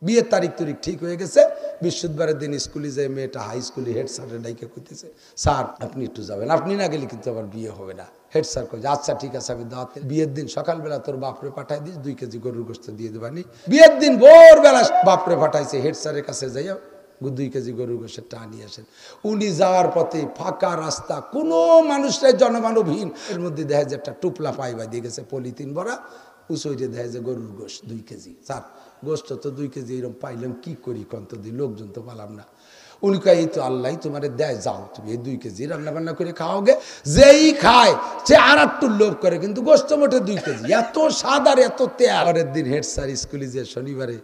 বিয়ের তারিখ ঠিক হয়ে গেছে। বৃহস্পতিবারের দিন স্কুলে যায় মেয়েটা হাই স্কুলে হেড স্যারের ডাইকে কইতেছে, স্যার আপনি একটু যাবেন, আপনি না গেলে কিন্তু আবার বিয়ে হবে না। হেড স্যার কই আচ্ছা ঠিক আছে আমি দাওয়াত, বিয়ের দিন সকালবেলা তোর বাপরে পাঠাই দিস 2 কেজি গরুর গোশত দিয়ে দেবানি। বিয়ের দিন ভোরবেলা বাপরে পাঠাইছে, হেড স্যারের কাছে যাইয়া 2 কেজি গরুর গোশত টা নিয়ে আসেন। উনি যাওয়ার পথে ফাঁকা রাস্তা, কোনো মানুষটাই জনমানবহীন, এর মধ্যে দেখা যায় একটা টুপলা পাইবা দিয়ে গেছে পলিথিন ভরা, উঁচুইটে দেখা যায় গরুর গোশত 2 কেজি। স্যার গোশত তো 2 কেজি এরকম পাইলাম, কি করি কন্ত দিই, লোকজন তো পালাম না। উনি কয় এই তো আল্লাহ তোমার দেয়, যাও তুমি এই 2 কেজি রান্না বান্না করে খাওয়াগে। যেই খায় সে আর একটু লোভ করে, কিন্তু গোশত মোটে 2 কেজি, এত স্বাদ আর এত তেল। পরের দিন হেড স্যার স্কুলে যে শনিবারে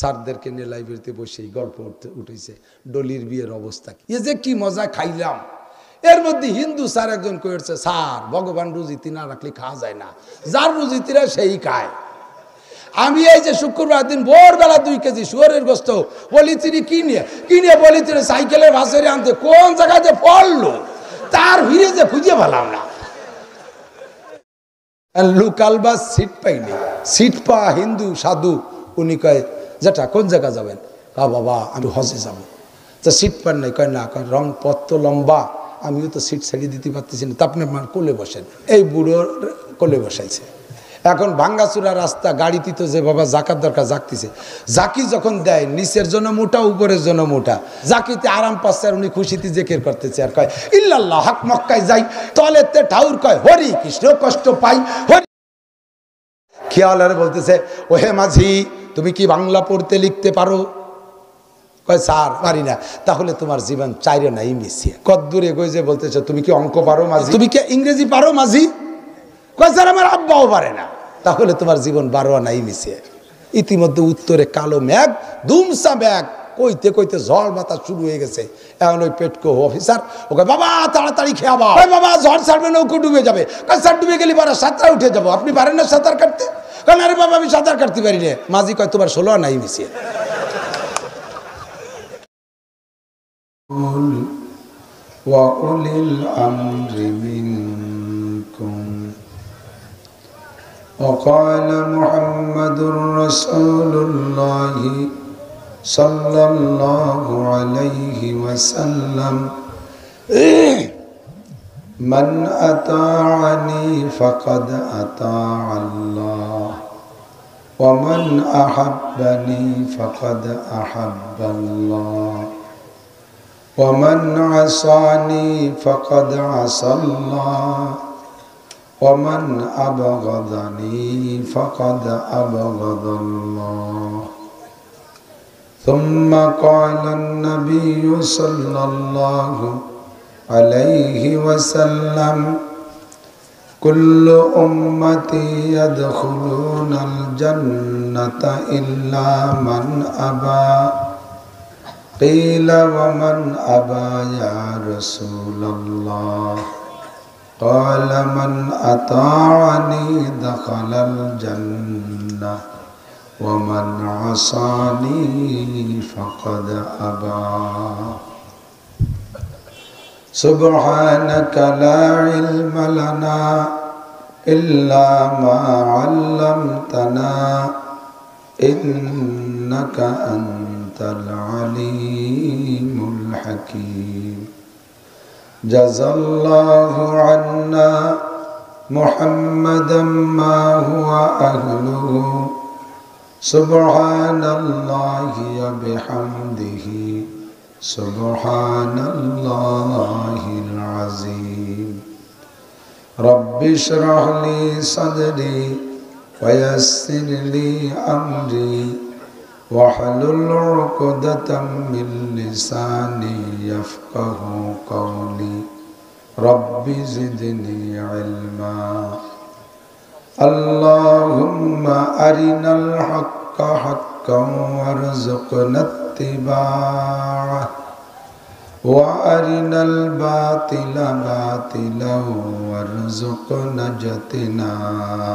স্যারদেরকে নিয়ে লাইব্রেরিতে বসে গল্প উঠেছে ডলির বিয়ের অবস্থা কি, এ যে কি মজা খাইলাম। এর মধ্যে হিন্দু স্যার একজন কয়েছে, স্যার ভগবান রুজিতি না রাখলে খাওয়া যায় না, যার রুজিতিরা সেই খায়। আমি এই যে শুক্রবার দিন ভোরবেলা 2 কেজি শুয়োরের গোশত পলিথিনে কিনে পলিথিনে সাইকেলের ভাসেরে আনতে কোন জায়গায় যে পড়লো তার ভিড়ে যে খুঁজে পেলাম না। লোকাল বাস সিট পাইনি, সিট পা হিন্দু সাধু। উনি কয় যেটা কোন জায়গা যাবেন? বাবা আমি হজে যাবো। তা সিট পান নাই? কয় না, রং পথ তো লম্বা, আমিও তো সিট ছেড়ে দিতে পারতেছি না, তা আপনি আমার কোলে বসেন। এই বুড়োর কোলে বসাইছে। এখন ভাঙ্গাচুরা রাস্তা, গাড়িতে তো যে বাবা জাকাত দরকার জাকতিছে, জাকি যখন দেয় নিচের জন্য মোটা উপরের জন্য মোটা, জাকিতে আরাম পাচ্ছে আর উনি খুশিতে জেকের করতেছে আর কয় ইল্লাল্লাহ হক মক্কায় যাই, তলেতে ঠাউর কয় হরি কৃষ্ণ কষ্ট পাই হরি। খেয়াল আর বলতেছে ওহে মাঝি তুমি কি বাংলা পড়তে লিখতে পারো? কয় স্যার পারি না। তাহলে তোমার জীবন চাইরে নাই মিশিয়ে কদ্দূরে গইছে। বলতেছে তুমি কি অঙ্ক পারো মাঝি? তুমি কি ইংরেজি পারো মাঝি? কয় স্যার আমার আব্বাও পারে না। তাহলে তোমার জীবন 12 আনাই মিশিয়ে। ইতিমধ্যে উত্তরে কালো মেঘ, ধুমসা মেঘ, কইতে কইতে ঝড় বাতাস শুরু হয়ে গেছে। এখন ওই পেটকো অফিসার ওকে বাবা তাড়াতাড়ি খেয়াবা, বাবা ঝড় ছাড়বে, নৌকো ডুবে যাবে। স্যার ডুবে গেলে পরে সাঁতার উঠে যাবো, আপনি পারেন না সাঁতার কাটতে? কারণ আরে বাবা আমি সাঁতার কাটতে পারি না। মাঝি কয় তোমার 16 আনাই মিশিয়ে। وَأُولِي الْأَمْرِ مِنْكُمْ وقال محمد رسول الله صلى الله عليه وسلم من أطاعني فقد أطاع الله ومن أحبني فقد أحب الله ومن عصاني فقد عصى الله ومن أبغضني فقد أبغض الله. ثم قال النبي صلى الله عليه وسلم كل أمتي يدخلون الجنة إلا من أبى. قيل ومن أبى يا رسول الله؟ قال من أطاعني دخل الجنة ومن عصاني فقد أبى. سبحانك لا علم لنا إلا ما علمتنا إنك أنت العليم الحكيم. جزى الله عنا محمدا ما هو أهله سبحان الله وبحمده سبحان الله العظيم. رب اشرح لي صدري ويسر لي أمري واحلل عقدة من لساني يفقه قولي. رب زدني علما. اللهم أرنا الحق حقا وارزقنا اتباعه وأرنا الباطل باطلا وارزقنا اجتنابه.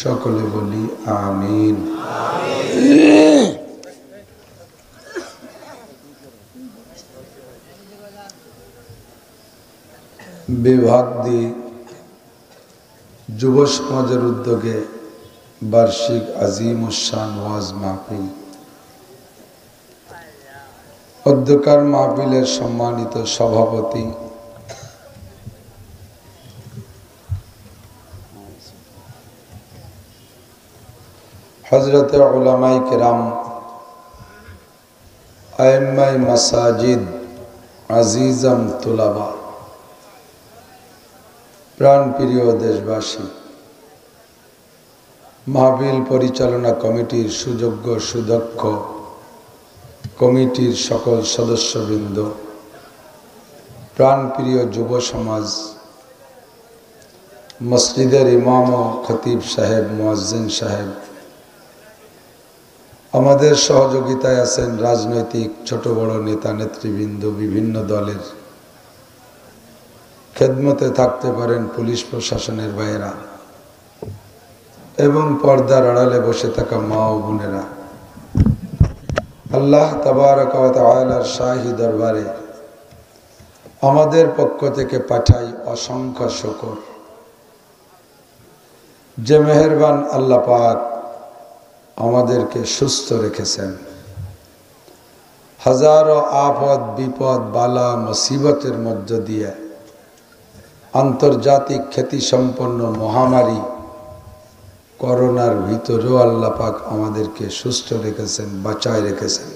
সকলে বলি আমিন। বিভাগ দি যুব সমাজের উদ্যোগে বার্ষিক আজিমুশান ওয়াজ মাহফিল। অধ্যকার মাহফিলের সম্মানিত সভাপতি হযরতে উলামায়ে কেরাম, আইম্মায়ে মাসাজিদ, আজিজাম তুলাবা, প্রাণপ্রিয় দেশবাসী, মাহফিল পরিচালনা কমিটির সুযোগ্য সুদক্ষ কমিটির সকল সদস্যবৃন্দ, প্রাণপ্রিয় যুব সমাজ, মসজিদের ইমাম ও খতিব সাহেব, মুয়াজ্জিন সাহেব, আমাদের সহযোগিতায় আছেন রাজনৈতিক ছোট বড় নেতা নেতৃবৃন্দ, বিভিন্ন দলের খেদমতে থাকতে পারেন পুলিশ প্রশাসনের ভাইয়েরা এবং পর্দার আড়ালে বসে থাকা মা ও বোনেরা, আল্লাহ তাবারক ওয়া তাআলার শাহী দরবারে আমাদের পক্ষ থেকে পাঠাই অসংখ্য শুকর। যে মেহেরবান আল্লাহ পাক আমাদেরকে সুস্থ রেখেছেন, হাজারো আফত বিপদ বালা মুসিবতের মধ্য দিয়ে আন্তর্জাতিক খ্যাতিসম্পন্ন মহামারী করোনার ভিতরেও আল্লাহ পাক আমাদেরকে সুস্থ রেখেছেন, বাঁচায় রেখেছেন।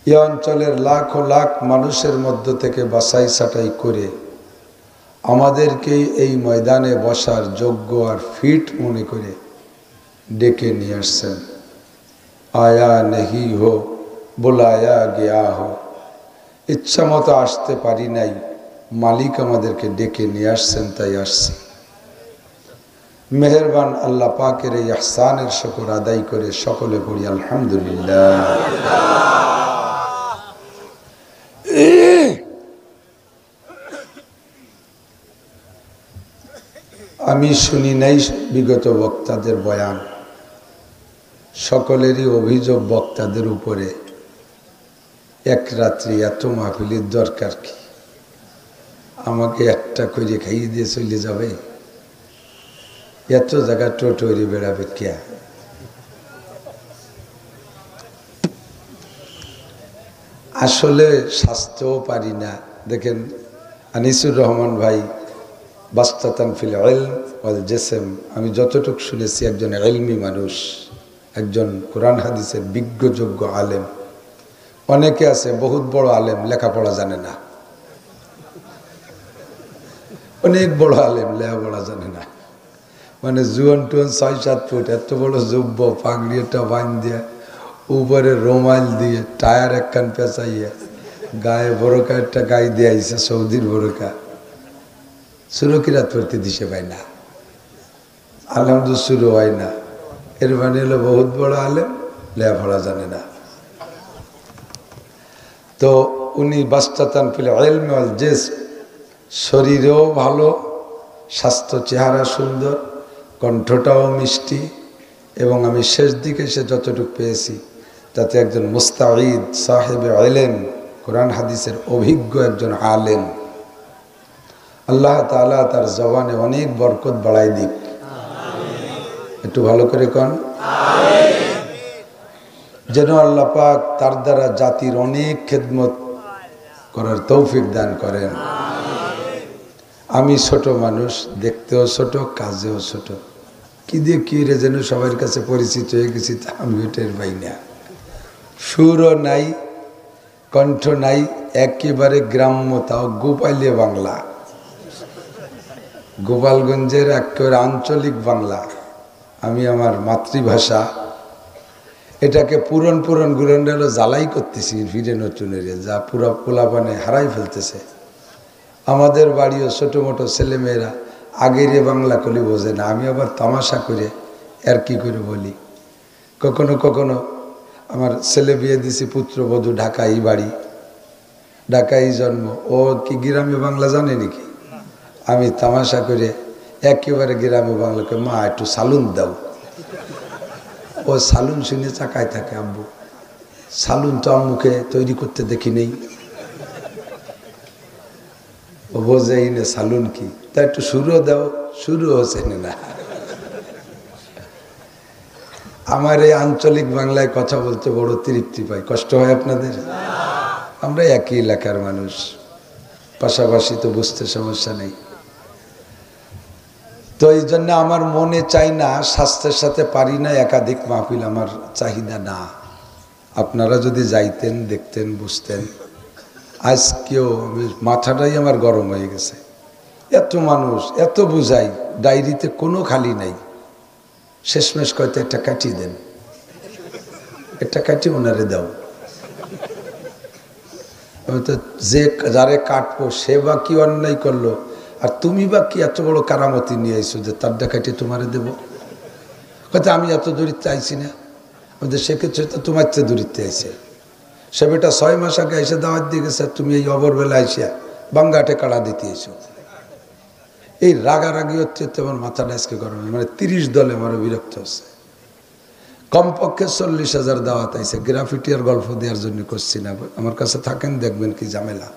এই অঞ্চলের লাখো লাখ মানুষের মধ্য থেকে বাছাই ছাঁটাই করে আমাদেরকে এই ময়দানে বসার যোগ্য আর ফিট মনে করে ডেকে নিয়ে আসছেন। আয়া নেহি হো বুলায়া গিয়া হো, ইচ্ছা মতো আসতে পারি নাই, মালিক আমাদেরকে ডেকে নিয়ে আসছেন, তাই আসছি। মেহেরবান আল্লাহ পাকের এই ইহসানের শুকর আদায় করে সকলে পড়ি আলহামদুলিল্লাহ। আমি শুনি নাই বিগত বক্তাদের বয়ান, সকলেরই অভিযোগ বক্তাদের উপরে, এক রাত্রি এত মাহফিলের দরকার কি? আমাকে একটা করে খাইয়ে দিয়ে চলে যাবে? এত জায়গা টোটরি বেড়াবে কে? আসলে স্বাস্থ্যও পারি না। দেখেন আনিসুর রহমান ভাই বাস্তাতান ফিল ইলম ওয়াল জিসম, আমি যতটুকু শুনেছি একজন ইলমি মানুষ, একজন কোরআন হাদিসের বিজ্ঞ যোগ্য আলেম। অনেকে আছে বহুত বড় আলেম, লেখাপড়া জানে না, অনেক বড় আলেম, লেখাপড়া জানে না। মানে জুয়ান টুয়ান ৬-৭ ফুট, এত বড় জুব্ব, পাগড়িটা বাঁধ দিয়ে, উপরে রোমাল দিয়ে, টায়ার একখান পেঁচাইয়া, গায়ে বোরকা একটা গায়ে দিয়ে আইসে, সৌদির বোরকা, সুরকিরাত পড়তে দিশে পায় না, আলহামদু শুরু হয় না। এর মানে হলো বহুত বড় আলেম, লেখাপড়া জানে না। তো উনি বাস্তাতান ফিল ইলম ওয়াল জিসম, শরীরেও ভালো, স্বাস্থ্য চেহারা সুন্দর, কণ্ঠটাও মিষ্টি, এবং আমি শেষ দিকে সে যতটুকু পেয়েছি তাতে একজন মুস্তাঈদ সাহেবে ইলম, কোরআন হাদিসের অভিজ্ঞ একজন আলেম। আল্লাহ তাআলা তার জবানে অনেক বরকত বাড়াই দিক। একটু ভালো করে কন আমিন। যেন আল্লাহ পাক তার দ্বারা জাতির অনেক খেদমত করার তৌফিক দান করেন। আমি ছোট মানুষ, দেখতেও ছোট, কাজেও ছোট, কি দিয়ে কি রে যেন সবার কাছে পরিচিত হয়ে গেছি, তা আমি টের পাই না। সুরও নাই, কণ্ঠ নাই, একেবারে গ্রাম্য, তাও গোপালীয় বাংলা, গোপালগঞ্জের একেবারে আঞ্চলিক বাংলা। আমি আমার মাতৃভাষা এটাকে পুরন গুলন জ্বালাই করতেছি, ফিরে নতুনের যা পুরা পোলাপানে হারাই ফেলতেছে। আমাদের বাড়িও ছোটো মোটো ছেলেমেয়েরা আগের বাংলা কলি বোঝে না। আমি আবার তামাশা করে আর কি করে বলি, কখনো কখনো আমার ছেলে বিয়ে দিছি, পুত্রবধূ, ঢাকাই বাড়ি, ঢাকাই জন্ম, ও কি গ্রামে বাংলা জানে নাকি? আমি তামাশা করে একেবারে গ্রামে বাংলাকে, মা একটু সালুন দাও। ও সালুন শুনে চাকায় থাকে, আব্বু সালুন তো আম্মুকে তৈরি করতে দেখি নেই, ও বোঝেই না সালুন কি, তা একটু শুরু দাও, শুরু হচ্ছে না। আমার এই আঞ্চলিক বাংলায় কথা বলতে বড় তৃপ্তি পাই। কষ্ট হয় আপনাদের? আমরা একই এলাকার মানুষ, পাশাপাশি তো বুঝতে সমস্যা নেই। তো এই জন্য আমার মনে চাই না, স্বাস্থ্যের সাথে পারি না একাধিক মাহফিল, আমার চাহিদা না। আপনারা যদি যাইতেন, দেখতেন, বুঝতেন। আজকেও মাথাটাই আমার গরম হয়ে গেছে। এত মানুষ, এত বুঝাই, ডায়েরিতে কোনো খালি নাই। শেষমেশ কয়তো একটা কাটিয়ে দেন, একটা কাটিয়ে ওনারে দাও। তো যে যারে কাটবো সে বা কি অন্যায় করলো, আর তুমি বা কি এত বড় কারামতি নিয়ে আইছো যে তার কাটিয়ে তোমারে দেবো? হয়তো আমি এত দূরিতে আইছি না, আমাদের সেক্ষেত্রে তো তোমার চেয়ে দূরিতে আইছে। সে বেটা 6 মাস আগে এসে দাওয়াত দিয়ে গেছে, তুমি এই অবরবেলা আইসিয়া বাঙ্গাটে কাড়া দিতে এসো। এই রাগারাগি হচ্ছে তোমার মাথাটা আজকে গরম, মানে 30 দলে আমার বিরক্ত হচ্ছে। কমপক্ষে 40,000 দাওয়াত আইছে, গ্রাফিটি আর গল্প দেওয়ার জন্য করছি না। আমার কাছে থাকেন, দেখবেন কি ঝামেলা,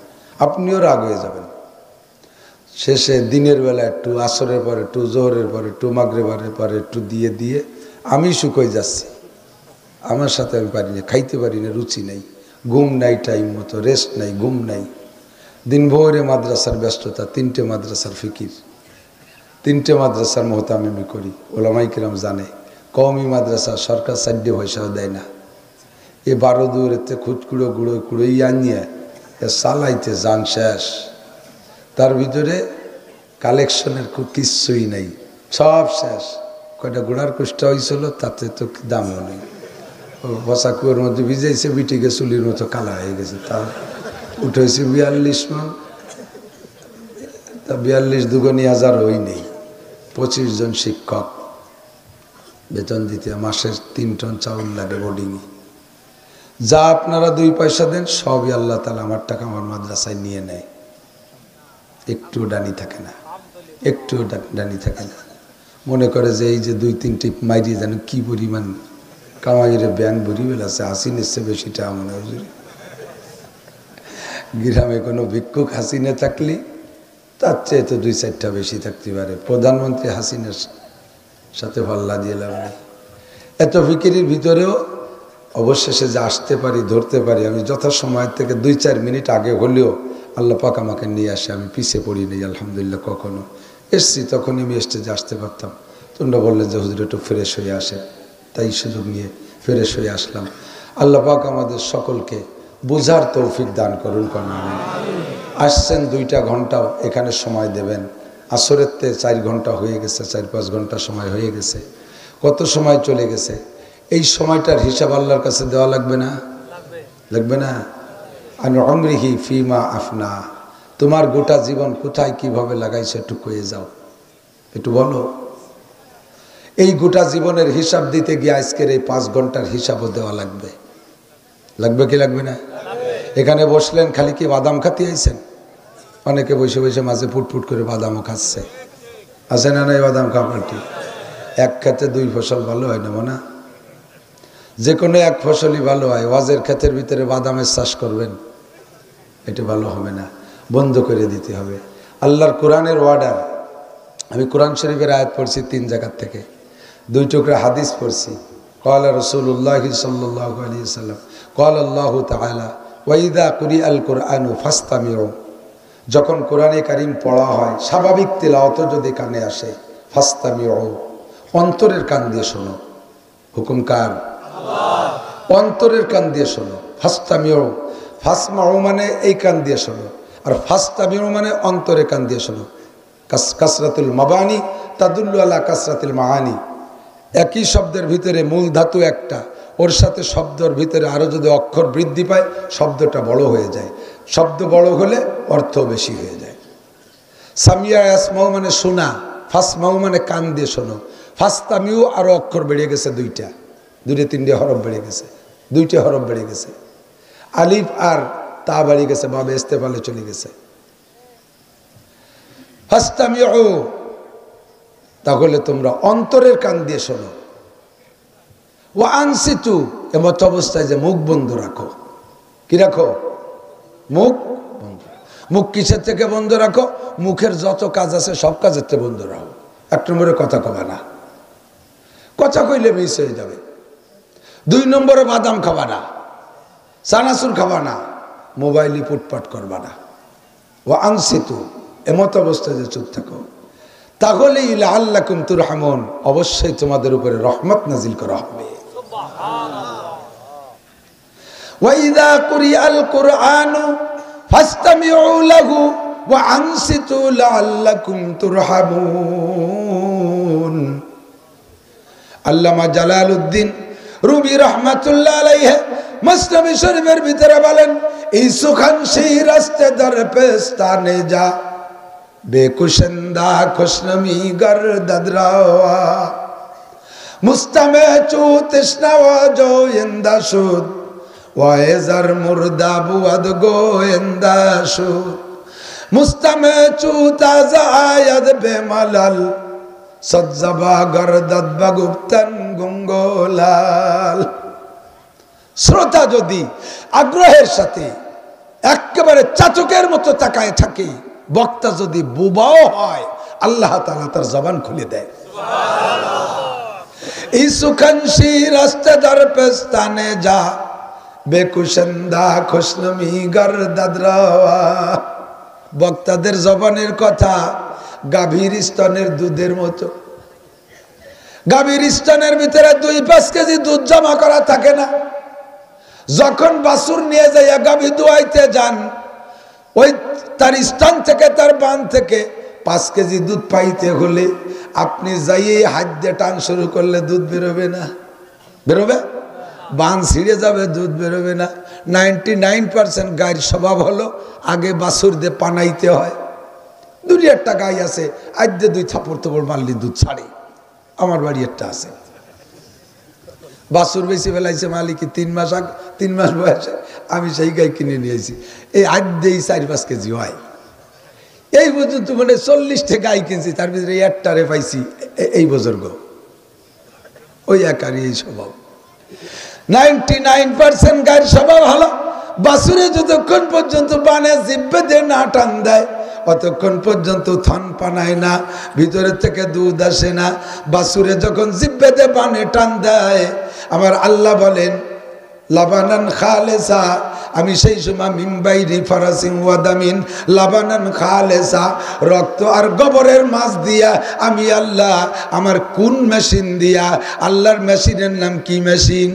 আপনিও রাগ হয়ে যাবেন। শেষে দিনের বেলা একটু, আসরের পরে একটু, জোহরের পরে একটু, মাগরিবের পরে একটু দিয়ে দিয়ে আমি শুকোয় যাচ্ছি। আমার সাথে আমি পারি না, খাইতে পারি না, রুচি নেই, ঘুম নাই টাইম মতো, রেস্ট নাই, ঘুম নাই। দিন ভোরে মাদ্রাসার ব্যস্ততা, 3টে মাদ্রাসার ফিকির, 3টে মাদ্রাসার মোহতামিমি করি। ওলামাই কিরাম জানে, কওমি মাদ্রাসা সরকার 4 পয়সাও দেয় না। এ 12 দূরেতে খুচকুড়ো গুঁড়ো কুড়োই আনিয়ে এ চালাইতে যান শেষ। তার ভিতরে কালেকশনের কিচ্ছুই নেই, সব শেষ। কয়টা গোড়ার কুষ্টা হয়েছিল, তাতে তো দামও নেই। বসা কুয়োর মধ্যে ভিজাইছে, বিটিকে চুলির মতো কালা হয়ে গেছে। তা উঠেছে 42 মন, তা 42 দুগুনি 1000 ওই নেই। 25 জন শিক্ষক বেতন দিতে মাসের 3 টন চাউল লাগে বোর্ডিংয়ে। যা আপনারা 2 পয়সা দেন সবই আল্লাহ তাআলা আমার টাকা আমার মাদ্রাসায় নিয়ে নেয়। একটু ডানি থাকে না, একটু ডানি থাকে না। মনে করে যে এই যে 2-3 টিপ মাইরি যেন কি পরিমাণ কামাইয়ের ব্যাংক ভরি বেলাছে, হাসি নিচ্ছে বেশিটা মনে হয়। গ্রামে কোনো ভিক্ষুক হাসিনে থাকলে তার চেয়ে তো 2-4টা বেশি থাকতে পারে। প্রধানমন্ত্রী হাসিনের সাথে পাল্লা দিয়ে লাভ নেই। এত ফিকিরির ভিতরেও অবশেষে যে আসতে পারি, ধরতে পারি, আমি যথাসময় থেকে 2-4 মিনিট আগে হলেও আল্লাহ পাক আমাকে নিয়ে আসে। আমি পিছিয়ে পড়ি নেই আলহামদুলিল্লাহ। কখনো এসছি তখনই আমি স্টেজে আসতে পারতাম। তোমরা বললেন যে হুজুর একটু ফ্রেশ হয়ে আসে, তাই সুযোগ নিয়ে ফ্রেশ হয়ে আসলাম। আল্লাহ পাক আমাদের সকলকে বুঝার তৌফিক দান করুন। আসছেন 2টা ঘন্টা এখানে সময় দেবেন, আসরের তে 4 ঘন্টা হয়ে গেছে, 4-5 ঘন্টা সময় হয়ে গেছে। কত সময় চলে গেছে, এই সময়টার হিসাব আল্লাহর কাছে দেওয়া লাগবে না? লাগবে না? আন উমরিহি ফিমা আফনা, তোমার গোটা জীবন কোথায় কিভাবে লাগাইছে একটু কয়ে যাও, একটু বলো। এই গোটা জীবনের হিসাব দিতে গিয়ে আজকের এই 5 ঘন্টার হিসাবও দেওয়া লাগবে। লাগবে কি লাগবে না? এখানে বসলেন খালি কি বাদাম খাতে আইছেন? অনেকে বসে বসে মাঝে ফুটফুট করে বাদামও খাচ্ছে, আছে না? নাই বাদাম খাবারটি এক খেতে 2 ফসল ভালো হয় না মনে? যে কোনো এক ফসলই ভালো হয়। ওয়াজের ক্ষেতের ভিতরে বাদামের চাষ করবেন, এটা ভালো হবে না, বন্ধ করে দিতে হবে। আল্লাহর কোরআনের অর্ডার। আমি কোরআন শরীফের আয়াত পড়ছি 3 জায়গার থেকে, 2 টুকরা হাদিস পড়ছি। ক্বালা রাসূলুল্লাহ সাল্লাল্লাহু আলাইহি ওয়াসাল্লাম, ক্বালা আল্লাহু তাআলা ওয়া ইযা কুরিআল কুরআনু ফাসতামিউ, যখন কোরআনে কারীম পড়া হয়, স্বাভাবিক তেলাওয়াত যদি কানে আসে, ফাসতামিউ, অন্তরের কান দিয়ে শোনো। হুকুম কার? আল্লাহ। অন্তরের কান দিয়ে শোনো। ফাসতামিউ, ফাসমাউ মানে এই কান দিয়ে শোনো, আর ফাসতামিউ মানে অন্তরের কান দিয়ে শোনো। কাসরাতুল মাবানি তাদুল্লু আলা কাসরাতিল মাআনি। একই শব্দের ভিতরে মূল ধাতু একটা, ওর সাথে শব্দের ভিতরে আরো যদি অক্ষর বৃদ্ধি পায় শব্দটা বড় হয়ে যায়, শব্দ বড় হলে অর্থ বেশি হয়ে যায়। সামিয়া ইয়াসমাউ মানে শোনা, ফাসমাউ মানে কান দিয়ে শোনো। ফাসতামিউ আরো অক্ষর বেড়ে গেছে, 2-3টে হরফ বেড়ে গেছে, 2টে হরফ বেড়ে গেছে। আলিফ আর তা বেড়ে গেছে, বাবে ইস্তেফালে চলে গেছে। ফাসতামিউ, তাহলে তোমরা অন্তরের কান দিয়ে শোনো। ওয়া আনসিতু, এমত অবস্থায় যে মুখ বন্ধ রাখো। কি রাখো? মুখ বন্ধ। মুখ কিসের থেকে বন্ধ রাখো? মুখের যত কাজ আছে সব কাজের থেকে বন্ধ রাখো। 1 নম্বরে কথা কবা না, কথা কইলে মিস হয়ে যাবে। 2 নম্বরে বাদাম খাবা না, চানাচুর খাবা না, মোবাইলে পুটপাট করবা না। ও আনসিতু, এমত অবস্থায় যে চুপ থাকো, তাহলে লাআল্লাকুম তুরহামুন, অবশ্যই তোমাদের উপরে রহমত নাজিল করা হবে। ওয়া ইযা কুরিআল কুরআনু ফাসতামিউ লাহু ওয়া আনসিতু লাআল্লাকুম তুরহামুন। আল্লামা জালালউদ্দিন রুমি রহমাতুল্লাহ আলাইহি মুসনাদ শরীফের ভিতরে বলেন, এই সুখান সেই রাস্তে দর পেস্তানে যা, বেকুশন্দা খুশনমি গর দদরাওয়া, মুস্তামে চু তৃষ্ণাওয়া জো ইন্দা সুদ, ওয়াইজার মুর্দা বুয়াদ গোয়েন্দা সুদ, মুস্তামে চু তাজা আয়াদ বেমালাল, সজ্জাবা গরদত বাগুপ্তন গুঙ্গোলাল। শ্রোতা যদি আগ্রহের সাথে একেবারে চাতকের মতো তাকায় থাকে, বক্তা যদি বুবাও হয়, আল্লাহ তাআলা তার জবান খুলে দেয়। এই সুখানসি রাস্তা দর পেস্তানে যা, বেকুশন্দা খুশনমি গর দদরাওয়া। বক্তাদের জবানের কথা গাভীর স্তনের দুধের মতো। গাভীর স্তনের ভিতরে 2-5 কেজি দুধ জমা করা থাকে না। যখন বাছুর নিয়ে যাইয়া গাভী দুয়াইতে যান, ওই তার স্তন থেকে, তার বান থেকে 5 কেজি দুধ পাইতে হলে আপনি যাইয়ে হাত দিয়ে টান শুরু করলে দুধ বেরোবে না? বেরোবে? বান ছিঁড়ে যাবে, দুধ বেরোবে না। 99% গায়ের স্বভাব হলো আগে বাছুর দিয়ে পানাইতে হয়। 2-1টা গাই আছে, আজ দিয়ে 2 থাপড় থাপড় মারলি দুধ ছাড়ে। আমার বাড়ি একটা আছে, বাছুর বেশি ফেলাইছে মালিক 3 মাস বয়সে, আমি সেই গাই কিনে নিয়েছি। এই আজ দিয়ে 4-5 কেজি হয়। এই পর্যন্ত মানে 40টা গাই কিনছি, তার ভিতরে একটারে পাইছি এই বুজুর্গ, ওই একারই এই স্বভাব। 99% গায়ের স্বভাব হলো বাছুরে যতক্ষণ পর্যন্ত বানে জিব্বে দিয়ে না টান দেয়, অতক্ষণ পর্যন্ত থন পানায় না, ভিতরের থেকে দুধ আসে না। বাছুরে যখন জিব্বে দিয়ে বানে টান দেয়, আমার আল্লাহ বলেন লাবানান খালেসা, আমি সেই সময় মিম্বাইরি ফারাসিং ওয়াদামিন, লাবানান খালেসা, রক্ত আর গোবরের মাছ দিয়া আমি আল্লাহ আমার কোন মেশিন দিয়া, আল্লাহর মেশিনের নাম কি মেশিন?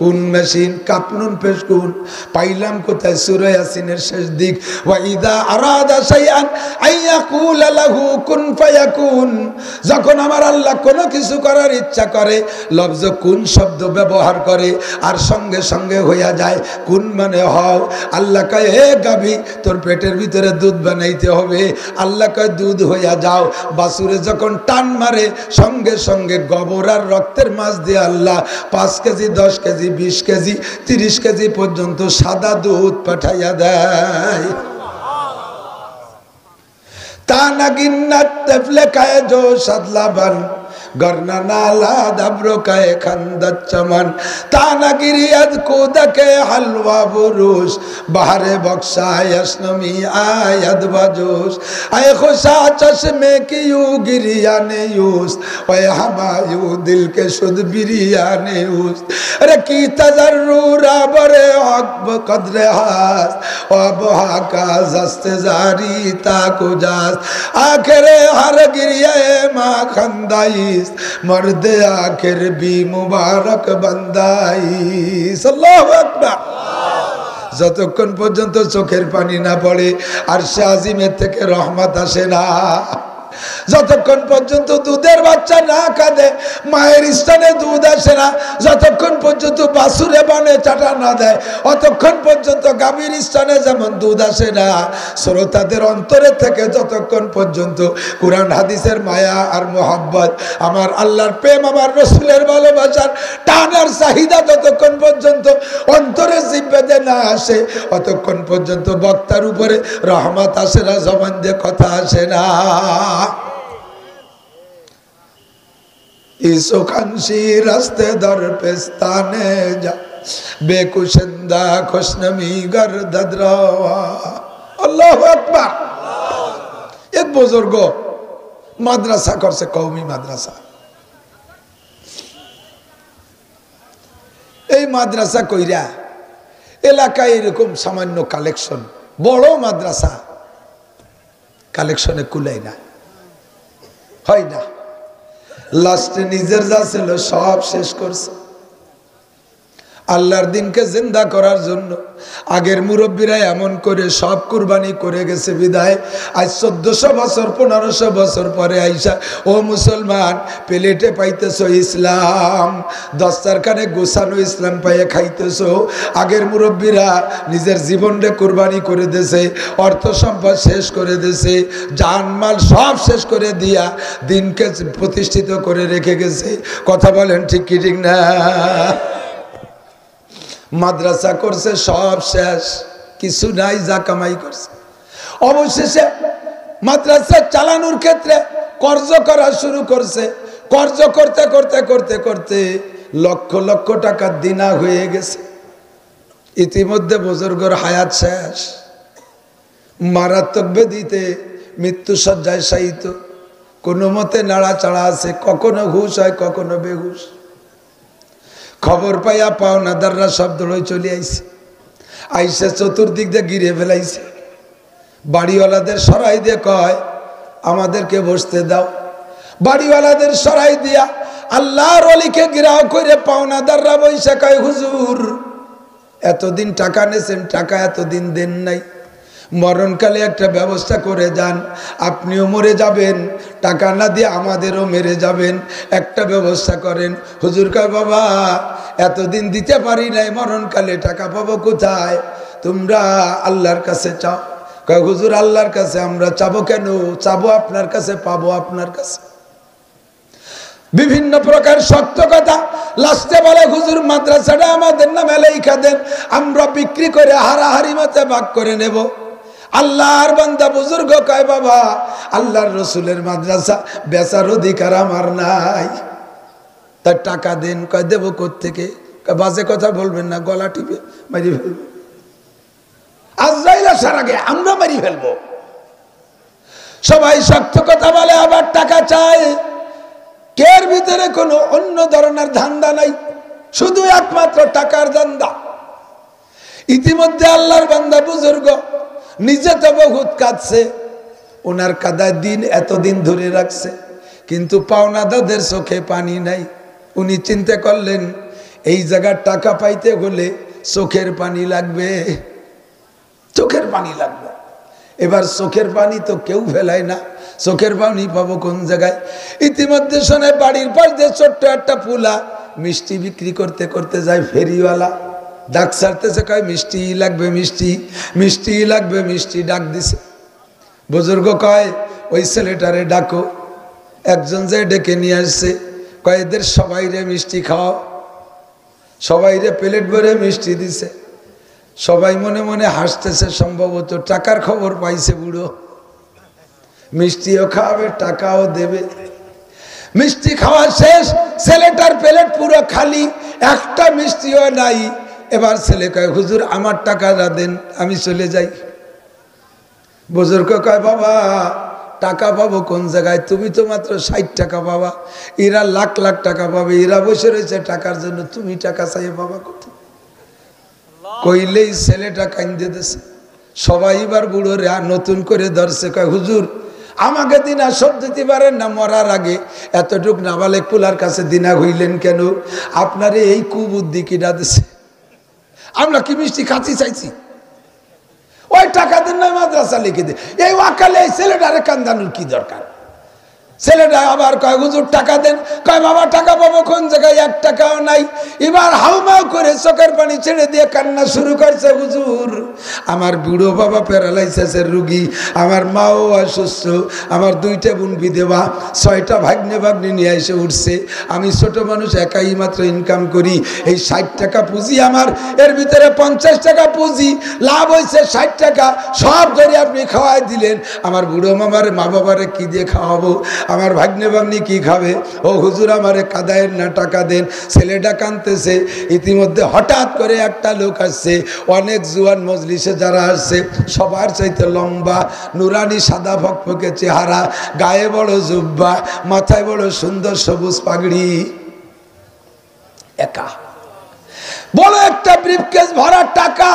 কোন মেশিন? কাপনুন পেশকুন। পাইলাম কোথায়? সূরা ইয়াসিনের শেষ দিক, ওয়া ইযা আরাদা শাইআন আইয়াকুল লাহু কুন ফায়াকুন। যখন আমার আল্লাহ কোনো কিছু করার ইচ্ছা করে, লফজ কুন শব্দ ব্যবহার করে আর সঙ্গে সঙ্গে হইয়া যায়। কুন মানে হও। আল্লাহ কয় হে গাভী, তোর পেটের ভিতরে দুধ বানাইতে হবে। আল্লাহ কয় দুধ হইয়া যাও। বাছুরে যখন টান মারে, সঙ্গে সঙ্গে গোবর আর রক্তের মাছ দিয়ে আল্লাহ 5 কেজি 10 কেজি 20 কেজি 30 কেজি পর্যন্ত সাদা দুধ পাঠাইয়া দেয়। ताना गिन्नत तफले काए जो सदलाबन गरना नाला दब्रो काए खंदत चमन ताना गिरियत कूदा के हलवा बुरुष बहरे बक्सा यशनमी आयद बजोश आए खुशा चश्मे की यू गिरिया ने यूस वह हमायू दिल के शुद्ध बिरिया ने यूस अरे की तजर्रुरा बरे हक कदरे हास अब हाका जस्ते जारी ताको जास आखिरे हर गिरिया माँ खंदाइस मर्दे आखिर भी मुबारक बंदाइस अल्लाहु अकबर যতক্ষণ পর্যন্ত চোখের পানি না পড়ে আরশে আজিমের থেকে রহমত আসে না যতক্ষণ পর্যন্ত দুধের বাচ্চা না কাঁদে মায়ের স্তনে দুধ আসে না যতক্ষণ পর্যন্ত বাছুরে বানে চাটা না দেয় অতক্ষণ পর্যন্ত গাভীর স্তনে যেমন দুধ আসে না শ্রোতাদের অন্তরে থেকে যতক্ষণ পর্যন্ত কুরআন হাদিসের মায়া আর মোহাব্বত আমার আল্লাহর প্রেম আমার রাসূলের ভালোবাসার টান আর চাহিদা যতক্ষণ পর্যন্ত অন্তরে জিব্বেতে না আসে অতক্ষণ পর্যন্ত বক্তার উপরে রহমত আসে না জবান দিয়ে কথা আসে না इसो खंशी रास्ते दर पेस्ताने जा बेकुशंदा खुशनमी गर ददरावा अल्लाहु अकबर एक बुजुर्ग माद्रासा कर से कौमी माद्रासा এই মাদ্রাসা কইরা এলাকায় এরকম সামান্য কালেকশন, বড় মাদ্রাসা কালেকশনে কুলাই না, হয় না। লাস্টে নিজের যা ছিল সব শেষ করছে। আল্লাহর দিনকে জিন্দা করার জন্য আগের মুরব্বীরা এমন করে সব কুরবানি করে গেছে বিদায় আজ 1400 বছর 1500 বছর পরে আইসা ও মুসলমান প্লেটে পাইতেছো ইসলাম, দস্তারখানে গোছানো ইসলাম পাইয়ে খাইতেছো। আগের মুরব্বীরা নিজের জীবনটা কুরবানি করে দিয়েছে, অর্থ সম্পদ শেষ করে দিয়েছে, জানমাল সব শেষ করে দিয়া দিনকে প্রতিষ্ঠিত করে রেখে গেছে। কথা বলেন ঠিক কি ঠিক না? মাদ্রাসা করছে সব শেষ, কিছু নাই, যা কামাই করছে। অবশেষে মাদ্রাসা চালানোর ক্ষেত্রে কর্জ করা শুরু করছে। কর্জ করতে করতে করতে করতে লক্ষ লক্ষ টাকার দিনা হয়ে গেছে। ইতিমধ্যে বুজুর্গর হায়াত শেষ, মারাত্মক ব্যাধিতে মৃত্যুসজ্জায় শায়িত, কোনো মতে নাড়াচাড়া আছে, কখনো হুশ হয় কখনো বেহুশ। খবর পাইয়া পাওনাদাররা সব দৌড়ে চলে আইছে, আইসে চতুর্দিক দিয়ে ঘিরে ফেলাইছে। বাড়িওয়ালাদের সরাই দিয়ে কয় আমাদেরকে বসতে দাও। বাড়িওয়ালাদের সরাই দিয়া আল্লাহর ওলিকে ঘিরাও করে পাওনাদাররা বইসা কয় হুজুর এতদিন টাকা নেছেন, টাকা এতদিন দেন নাই, মরণকালে একটা ব্যবস্থা করে যান, আপনিও মরে যাবেন, টাকা না দিয়ে আমাদেরও মেরে যাবেন, একটা ব্যবস্থা করেন। হুজুর কয় বাবা এতদিন দিতে পারি নাই, মরণকালে টাকা পাবো কোথায়? তোমরা আল্লাহর কাছে চাও। কয় হুজুর আল্লাহর কাছে আমরা চাবো কেন? চাবো আপনার কাছে, পাবো আপনার কাছে। বিভিন্ন প্রকার শক্ত কথা। লাস্টে বলে হুজুর মাদ্রাসাটা আমাদের নামে লেখা দেন, আমরা বিক্রি করে হারাহারি মতে ভাগ করে নেব। আল্লাহর বান্দা বুজুর্গ কয় বাবা আল্লাহর রসুলের মাদ্রাসা বেচার অধিকার আমার নাই, তার টাকা দেন। কয় দেব কোত্থেকে? বাজে কথা বলবেন না, গলা টিপে মারি ফেলবো, আজরাইল আসার আগে আমরা মারি ফেলবো। সবাই শক্ত কথা বলে আবার টাকা চায়। কের ভিতরে কোনো অন্য ধরনের ধান্দা নাই, শুধু একমাত্র টাকার ধান্দা। ইতিমধ্যে আল্লাহর বান্দা বুজুর্গ নিজে তো বহুত কাঁদছে, ওনার কাদায় দিন এতদিন ধরে রাখছে, কিন্তু পাওনাদারদের চোখে পানি নাই। উনি চিন্তা করলেন এই জায়গার টাকা পাইতে হলে চোখের পানি লাগবে, চোখের পানি লাগবে। এবার চোখের পানি তো কেউ ফেলায় না, চোখের পানি পাবো কোন জায়গায়? ইতিমধ্যে শোনে বাড়ির পাশ দিয়ে ছোট্ট একটা পুলা মিষ্টি বিক্রি করতে করতে যায় ফেরিওয়ালা, ডাক ছাড়তেছে, কয় মিষ্টি লাগবে, মিষ্টি মিষ্টি লাগবে, মিষ্টি ডাক দিছে। বুজুর্গ কয় ওই ছেলেটারে ডাকো। একজন যে ডেকে নিয়ে আসছে, কয় এদের সবাই রে মিষ্টি খাও। সবাই রে প্লেট ভরে মিষ্টি দিছে। সবাই মনে মনে হাসতেছে, সম্ভবত টাকার খবর পাইছে বুড়ো, মিষ্টিও খাওয়াবে টাকাও দেবে। মিষ্টি খাওয়া শেষ, ছেলেটার প্লেট পুরো খালি, একটা মিষ্টিও নাই। এবার ছেলে কয় হুজুর আমার টাকাটা দেন, আমি চলে যাই। বুজুর্গ কয় বাবা টাকা পাবো কোন জায়গায়? তুমি তো মাত্র 60 টাকা পাবা, এরা লাখ লাখ টাকা পাবে, এরা বসে রয়েছে টাকার জন্য, তুমি টাকা চাই বাবা কোথায়? কইলেই ছেলেটা কান্দে দিছে। সবাই এবার বুড়ো রে নতুন করে ধরছে, কয় হুজুর আমাকে দিনা সব দিতে পারেন না, মরার আগে এতটুক নাবালেক পুলার কাছে দিনা হইলেন কেন? আপনারে এই কুবুদ্ধি কিনা দিছে? আমরা কি মিষ্টি খাচ্ছি চাইছি? ওই টাকা দেন না, মাদ্রাসা লিখে দে। এই ওয়াকালে এই ছেলেটারে কান্দানোর কি দরকার? ছেলেটা আবার কয় হুজুর টাকা দেন। কয় বাবা টাকা পাবো কোন জায়গায়? 1 টাকাও নাই। এবার হাউমাউ করে চোখের পানি ছেড়ে দিয়ে কান্না শুরু করছে, হুজুর আমার বুড়ো বাবা প্যারালাইসিসের রুগী, আমার মাও অসুস্থ, আমার 2টা বোন বিধবা, 6টা ভাগ্নে ভাগ্নি নিয়ে এসে উঠছে, আমি ছোট মানুষ একাই মাত্র ইনকাম করি। এই 60 টাকা পুঁজি আমার, এর ভিতরে 50 টাকা পুঁজি, লাভ হয়েছে 60 টাকা, সব ধরে আপনি খাওয়াই দিলেন। আমার বুড়ো মামার মা বাবারে কি দিয়ে খাওয়াবো? আমার ভাগ্নে ভাগ্নি কি খাবে? ও হুজুর আমারে কাদায়ের না, টাকা দেন। ছেলেটা কাঁদতেছে। ইতিমধ্যে হঠাৎ করে একটা লোক আসছে, অনেক জুয়ান মজলিসে যারা আসছে সবার চাইতে লম্বা, নুরানি সাদা ফকফকে চেহারা, গায়ে বড় জুব্বা, মাথায় বড় সুন্দর সবুজ পাগড়ি, একা বড় একটা ব্রিফকেস ভরা টাকা,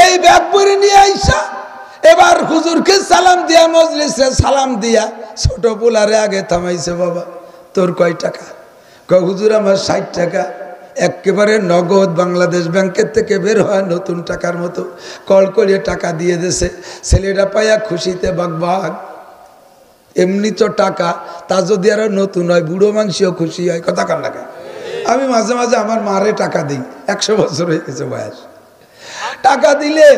এই ব্যাগ ভরে নিয়ে আইসা এবার হুজুরকে সালাম দিয়া, মজলিসে সালাম দিয়া ছোট পোলারে আগে থামাইছে। বাবা তোর কয় টাকা? কয় হুজুর আমার 60 টাকা। একেবারে নগদ বাংলাদেশ ব্যাংকের থেকে বের হয় নতুন টাকার মতো কলকলিয়ে টাকা দিয়ে দিয়েছে। ছেলেটা পাইয়া খুশিতে বাগবাগ। এমনি তো টাকা, তা যদি আরো নতুন হয় বুড়ো মানুষও খুশি হয়। কথা কার লাগে? আমি মাঝে মাঝে আমার মারে টাকা দিই, 100 বছর হয়ে গেছে বয়স। টাকা দিলে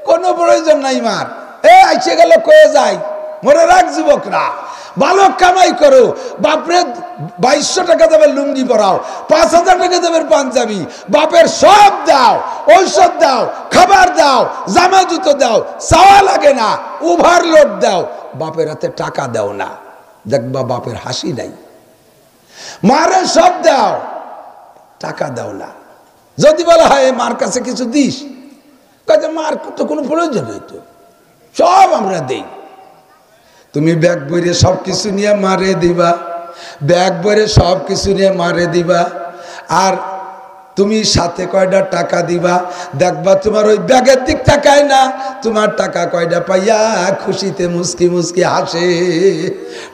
কোনো প্রয়োজন নাই মার। আইসে গেল কয়ে যায়, মনে রাখ যুবকরা, ভালো কামাই করো। বাপরে 2200 টাকা দেবে লুঙ্গি পরাও, 5000 টাকা দেবে পাঞ্জাবি, বাপের সব দাও, ঔষধ দাও, খাবার দাও, জামা জুতো দাও, চাওয়া লাগে না, ওভারলোড দাও, বাপের হাতে টাকা দাও না, দেখবা বাপের হাসি নাই। মারে সব দাও, টাকা দাও না। যদি বলা হয় মার কাছে কিছু দিস, কাজে মার তো কোনো প্রয়োজন হইতো, সব আমরা দেই। তুমি ব্যাগ বইরে সব কিছু নিয়ে মারে দিবা, ব্যাগ বইরে সব কিছু নিয়ে মারে দিবা, আর তুমি সাথে কয়টা টাকা দিবা, দেখবা তোমার ওই ব্যাগের দিক তাকায় না, তোমার টাকা কয়টা পাইয়া খুশিতে মুস্কি মুস্কি হাসে।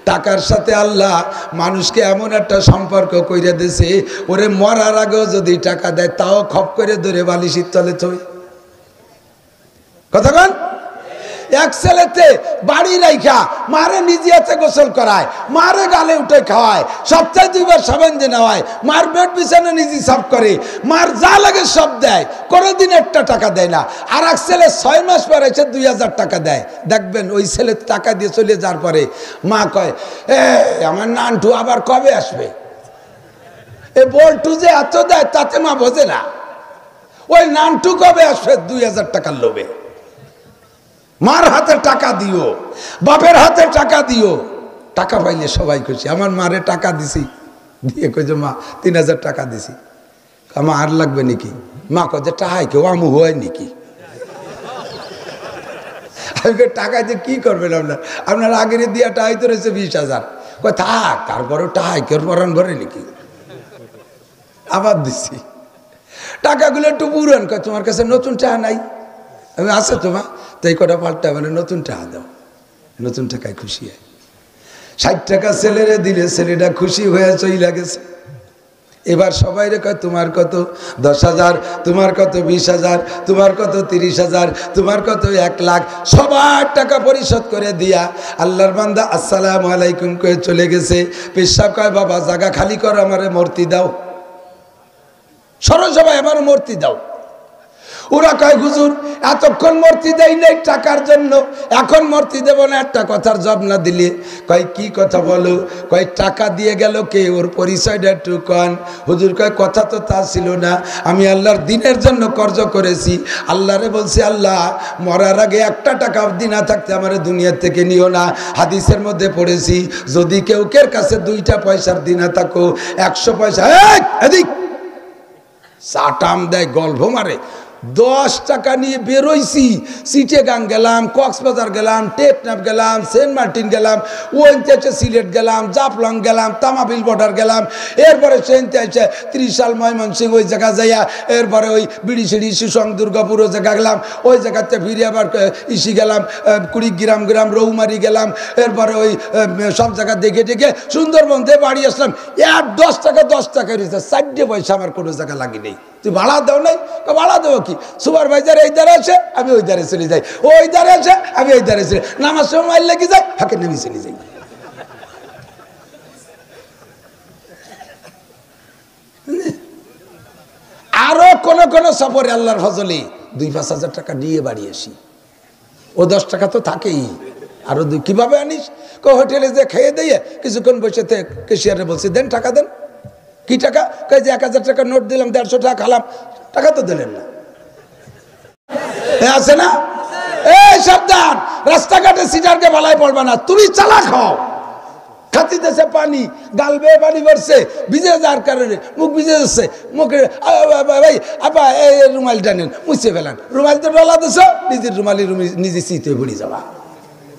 টাকার সাথে আল্লাহ মানুষকে এমন একটা সম্পর্ক কইরা দিয়েছে, ওরে মরার আগেও যদি টাকা দেয় তাও খপ করে ধরে বালিশের তলে থই। কথা কন? এক ছেলেতে বাড়ি রাইখা মারে নিজে হাতে গোসল করায়, মারে গালে উঠে খাওয়ায়, সপ্তাহে 2 বার সাবান দিয়ে নেওয়ায়, মার বেড বিছানা নিজে সাফ করে, মার যা লাগে সব দেয়, কোনোদিন একটা টাকা দেয় না। আর এক ছেলে 6 মাস পর এসে 2000 টাকা দেয়। দেখবেন ওই ছেলে টাকা দিয়ে চলে যাওয়ার পরে মা কয়, আমার নানটু আবার কবে আসবে? এ বলটু যে এত দেয় তাতে মা বোঝে না, ওই নানটু কবে আসবে 2000 টাকার লোভে। মার হাতে টাকা দিও, বাপের হাতে টাকা দিও, টাকা পাইলে সবাই খুশি। আমার মারে টাকা দিছি, দিয়ে কই যে মা 3000 টাকা দিছি। আমার আর লাগবে নাকি? মা কয় যে টাকায় কেউ আমু হয় নাকি? আমি টাকা দিয়ে কি করবেন আপনার? আপনার আগের দিয়া টাকাই তো রয়েছে 20,000। কয় থাক, তারপরেও টাকায় কেউ পরান ভরে নাকি? আবার দিছি। টাকাগুলো একটু পুরান। কয় তোমার কাছে নতুন টাকা নাই? আমি আছে তোমার, তো এই কটা পাল্টা মানে নতুন টাকা দাও, নতুন টাকায় খুশি হয়। 60 টাকা ছেলেরে দিলে ছেলেটা খুশি হয়ে চইলা গেছে। এবার সবাই রে কয় তোমার কত? 10,000, তোমার কত? 20,000, তোমার কত? 30,000, তোমার কত? 1 লাখ। সবার টাকা পরিশোধ করে দিয়া আল্লাহর বান্দা আসসালামু আলাইকুম কয়ে চলে গেছে। পেশাব কয় বাবা জায়গা খালি করো, আমারে মূর্তি দাও, সরো সবাই আমার মূর্তি দাও। ওরা কয় হুজুর এতক্ষণ মূর্তি দেই নাই টাকার জন্য, এখন মূর্তি দেব না, একটা কথার জবাব না দিলে। কয় কি কথা বলো? কয় টাকা দিয়ে গেল কে, ওর পরিচয়টা একটু কন। হুজুর কয় কথা তো তা ছিল না, আমি আল্লাহর দিনের জন্য কর্জ করেছি, আল্লাহরে বলছি আল্লাহ মরার আগে একটা টাকা দিনা থাকতে আমার দুনিয়ার থেকে নিও না। হাদিসের মধ্যে পড়েছি যদি কেউ কের কাছে 2টা পয়সার দিনা থাকো, 100 পয়সা এদিক চাটাম দেয়, গল্প মারে। 10 টাকা নিয়ে বেরোইছি, চিটাগাং গেলাম, কক্সবাজার গেলাম, টেকনাফ গেলাম, সেন্ট মার্টিন গেলাম, ওইতে সিলেট গেলাম, জাফলং গেলাম, তামাবিল বর্ডার গেলাম, এরপরে সেনতে আছে 30 সাল ময়মনসিংহ ওই জায়গা যাইয়া, এরপরে ওই বিড়িশিড়ি সুসং দুর্গাপুর ওই জায়গা গেলাম, ওই জায়গাতে ফিরে আবার ইসি গেলাম, কুড়িগ্রাম গ্রাম রৌমারি গেলাম, এরপরে ওই সব জায়গা দেখে দেখে সুন্দরবন দিয়ে বাড়ি আসলাম। 10 টাকা 10 টাকা রয়েছে, 4 পয়সা আমার কোনো জায়গা লাগি নেই। তুই ভাড়া দাও নাই? ভাড়া দেবো কি, সুপারভাইজার এই ধারে আছে আমি ওই ধারে চলে যাই, ওই ধারে আছে আমি ওই ধারে চলে, নামার সময় লেগে যাই, হাকে নেমে চলে যাই। আরো কোন কোন সফরে আল্লাহর ফজলে 2-5 হাজার টাকা নিয়ে বাড়ি আসি। ও 10 টাকা তো থাকেই, আরো কিভাবে আনিস? হোটেলে যে খেয়ে দিয়ে কিছুক্ষণ বসে কেশিয়ারে বলছি দেন টাকা দেন। কি টাকা? কই যে 1000 টাকা নোট দিলাম, 150 টাকা খালাম, টাকা তো দিলেন না। আছে না? এই সাবধান, রাস্তাঘাটে সিটারকে বালাই পড়বে না, তুমি চালাক হও। খাতি দেশে পানি, গাল বেয়ে পানি পড়ছে, ভিজে যাওয়ার কারণে মুখ ভিজে যাচ্ছে, মুখে ভাই আপা এই রুমালটা নেন, মুছে ফেলান, রুমাল তো ডলা দিছ, নিজের রুমালি নিজে শীতে পড়ে যাবা।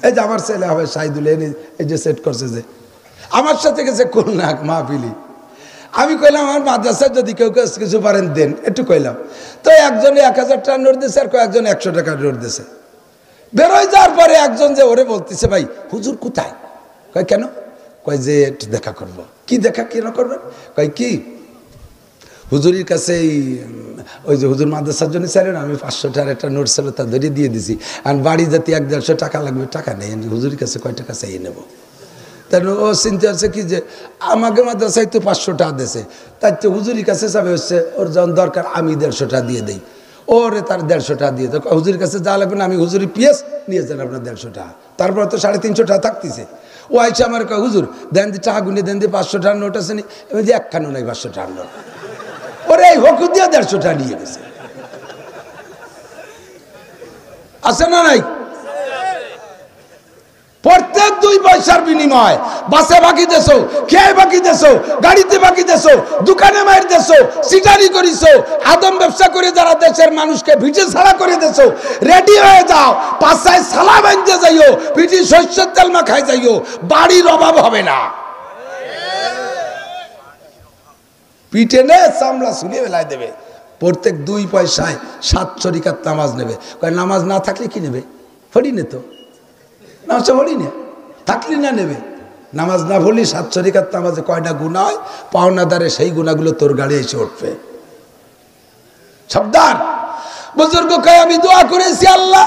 এই যে আমার ছেলে হবে শাহিদুল, এই যে সেট করছে, যে আমার সাথে গেছে খুলনা মাহফিলি, আমি কইলাম আমার মাদ্রাসায় যদি কেউ কিছু পারেন দেন, একটু কইলাম। তো একজনে 1000 টাকা নোট দিয়েছে, আর কয়েকজন 100 টাকার নোট দিয়েছে। বেরোয় যাওয়ার পরে একজন যে ওরে বলতেছে, ভাই হুজুর কোথায়? কয় কেন? কয় যে একটু দেখা করবো। কি দেখা কেন করবেন? কয় কি হুজুরের কাছে ওই যে হুজুর মাদ্রাসার জন্য চাইলেন, আমি 500 টাকার একটা নোট ছিল তা ধরে দিয়ে দিছি, আর বাড়ি যাতে 1-150 টাকা লাগবে, টাকা নেই, হুজুরের কাছে কয় টাকা চাইয়ে নেবো। তাই ও চিন্তা আছে কি যে আমাকে মাদ্রাসায় তো 500 টাকা দিয়েছে, তাই তো হুজুরের কাছে যাবে হচ্ছে ওর যখন দরকার আমি 150 টাকা দিয়ে দিই, ওরে তার 150 টাকা দিয়ে দেয়। হুজুরের কাছে যা লাগবে না, আমি হুজুরের পিএস নিয়ে যান আপনার 150 টাকা। তারপর তো 350 টাকা থাকতেছে। ও আইসা আমার কয় হুজুর দেন দিয়ে টাকা গুনে দেন দিয়ে 500 টাকার নোট আছে নি? আমি যে একখানো নাই 500 টাকার নোট। ওরে এই হকু দিয়ে 150 টাকা নিয়ে গেছে। আছে না নাই? প্রত্যেক 2 পয়সার বিনিময় বাসে বাকি দেছো, খেয়ে বাকি দেছো, গাড়িতে বাকি দেছো, দোকানে মাইর দেছো, সিটারি করিছো, আদম ব্যবসা করে যারা দেশের মানুষকে ভিটে ছাড়া করে দেছো। রেডি হয়ে যাও, পাশায় সালা বাঁধতে যাইও, পিঠি সরষের তেল মাখাই যাইও, বাড়ির অভাব হবে না। পিঠে নে চামড়া শুলিয়ে বেলায় দেবে। প্রত্যেক 2 পয়সায় 7 রাকাত নামাজ নেবে। কয় নামাজ না থাকলে কি নেবে? ফড়ি নে তো নামাজটা পড়ি না, থাকলি না নেবে। নামাজ না পড়লি 7 রাকাত নামাজে কয়টা গুনাহ হয়, পাওনাদারে সেই গুনাহগুলো তোর গাড়ি এসে উঠবে। সাবধান। বুজুর্গ কয় আমি দোয়া করেছি আল্লাহ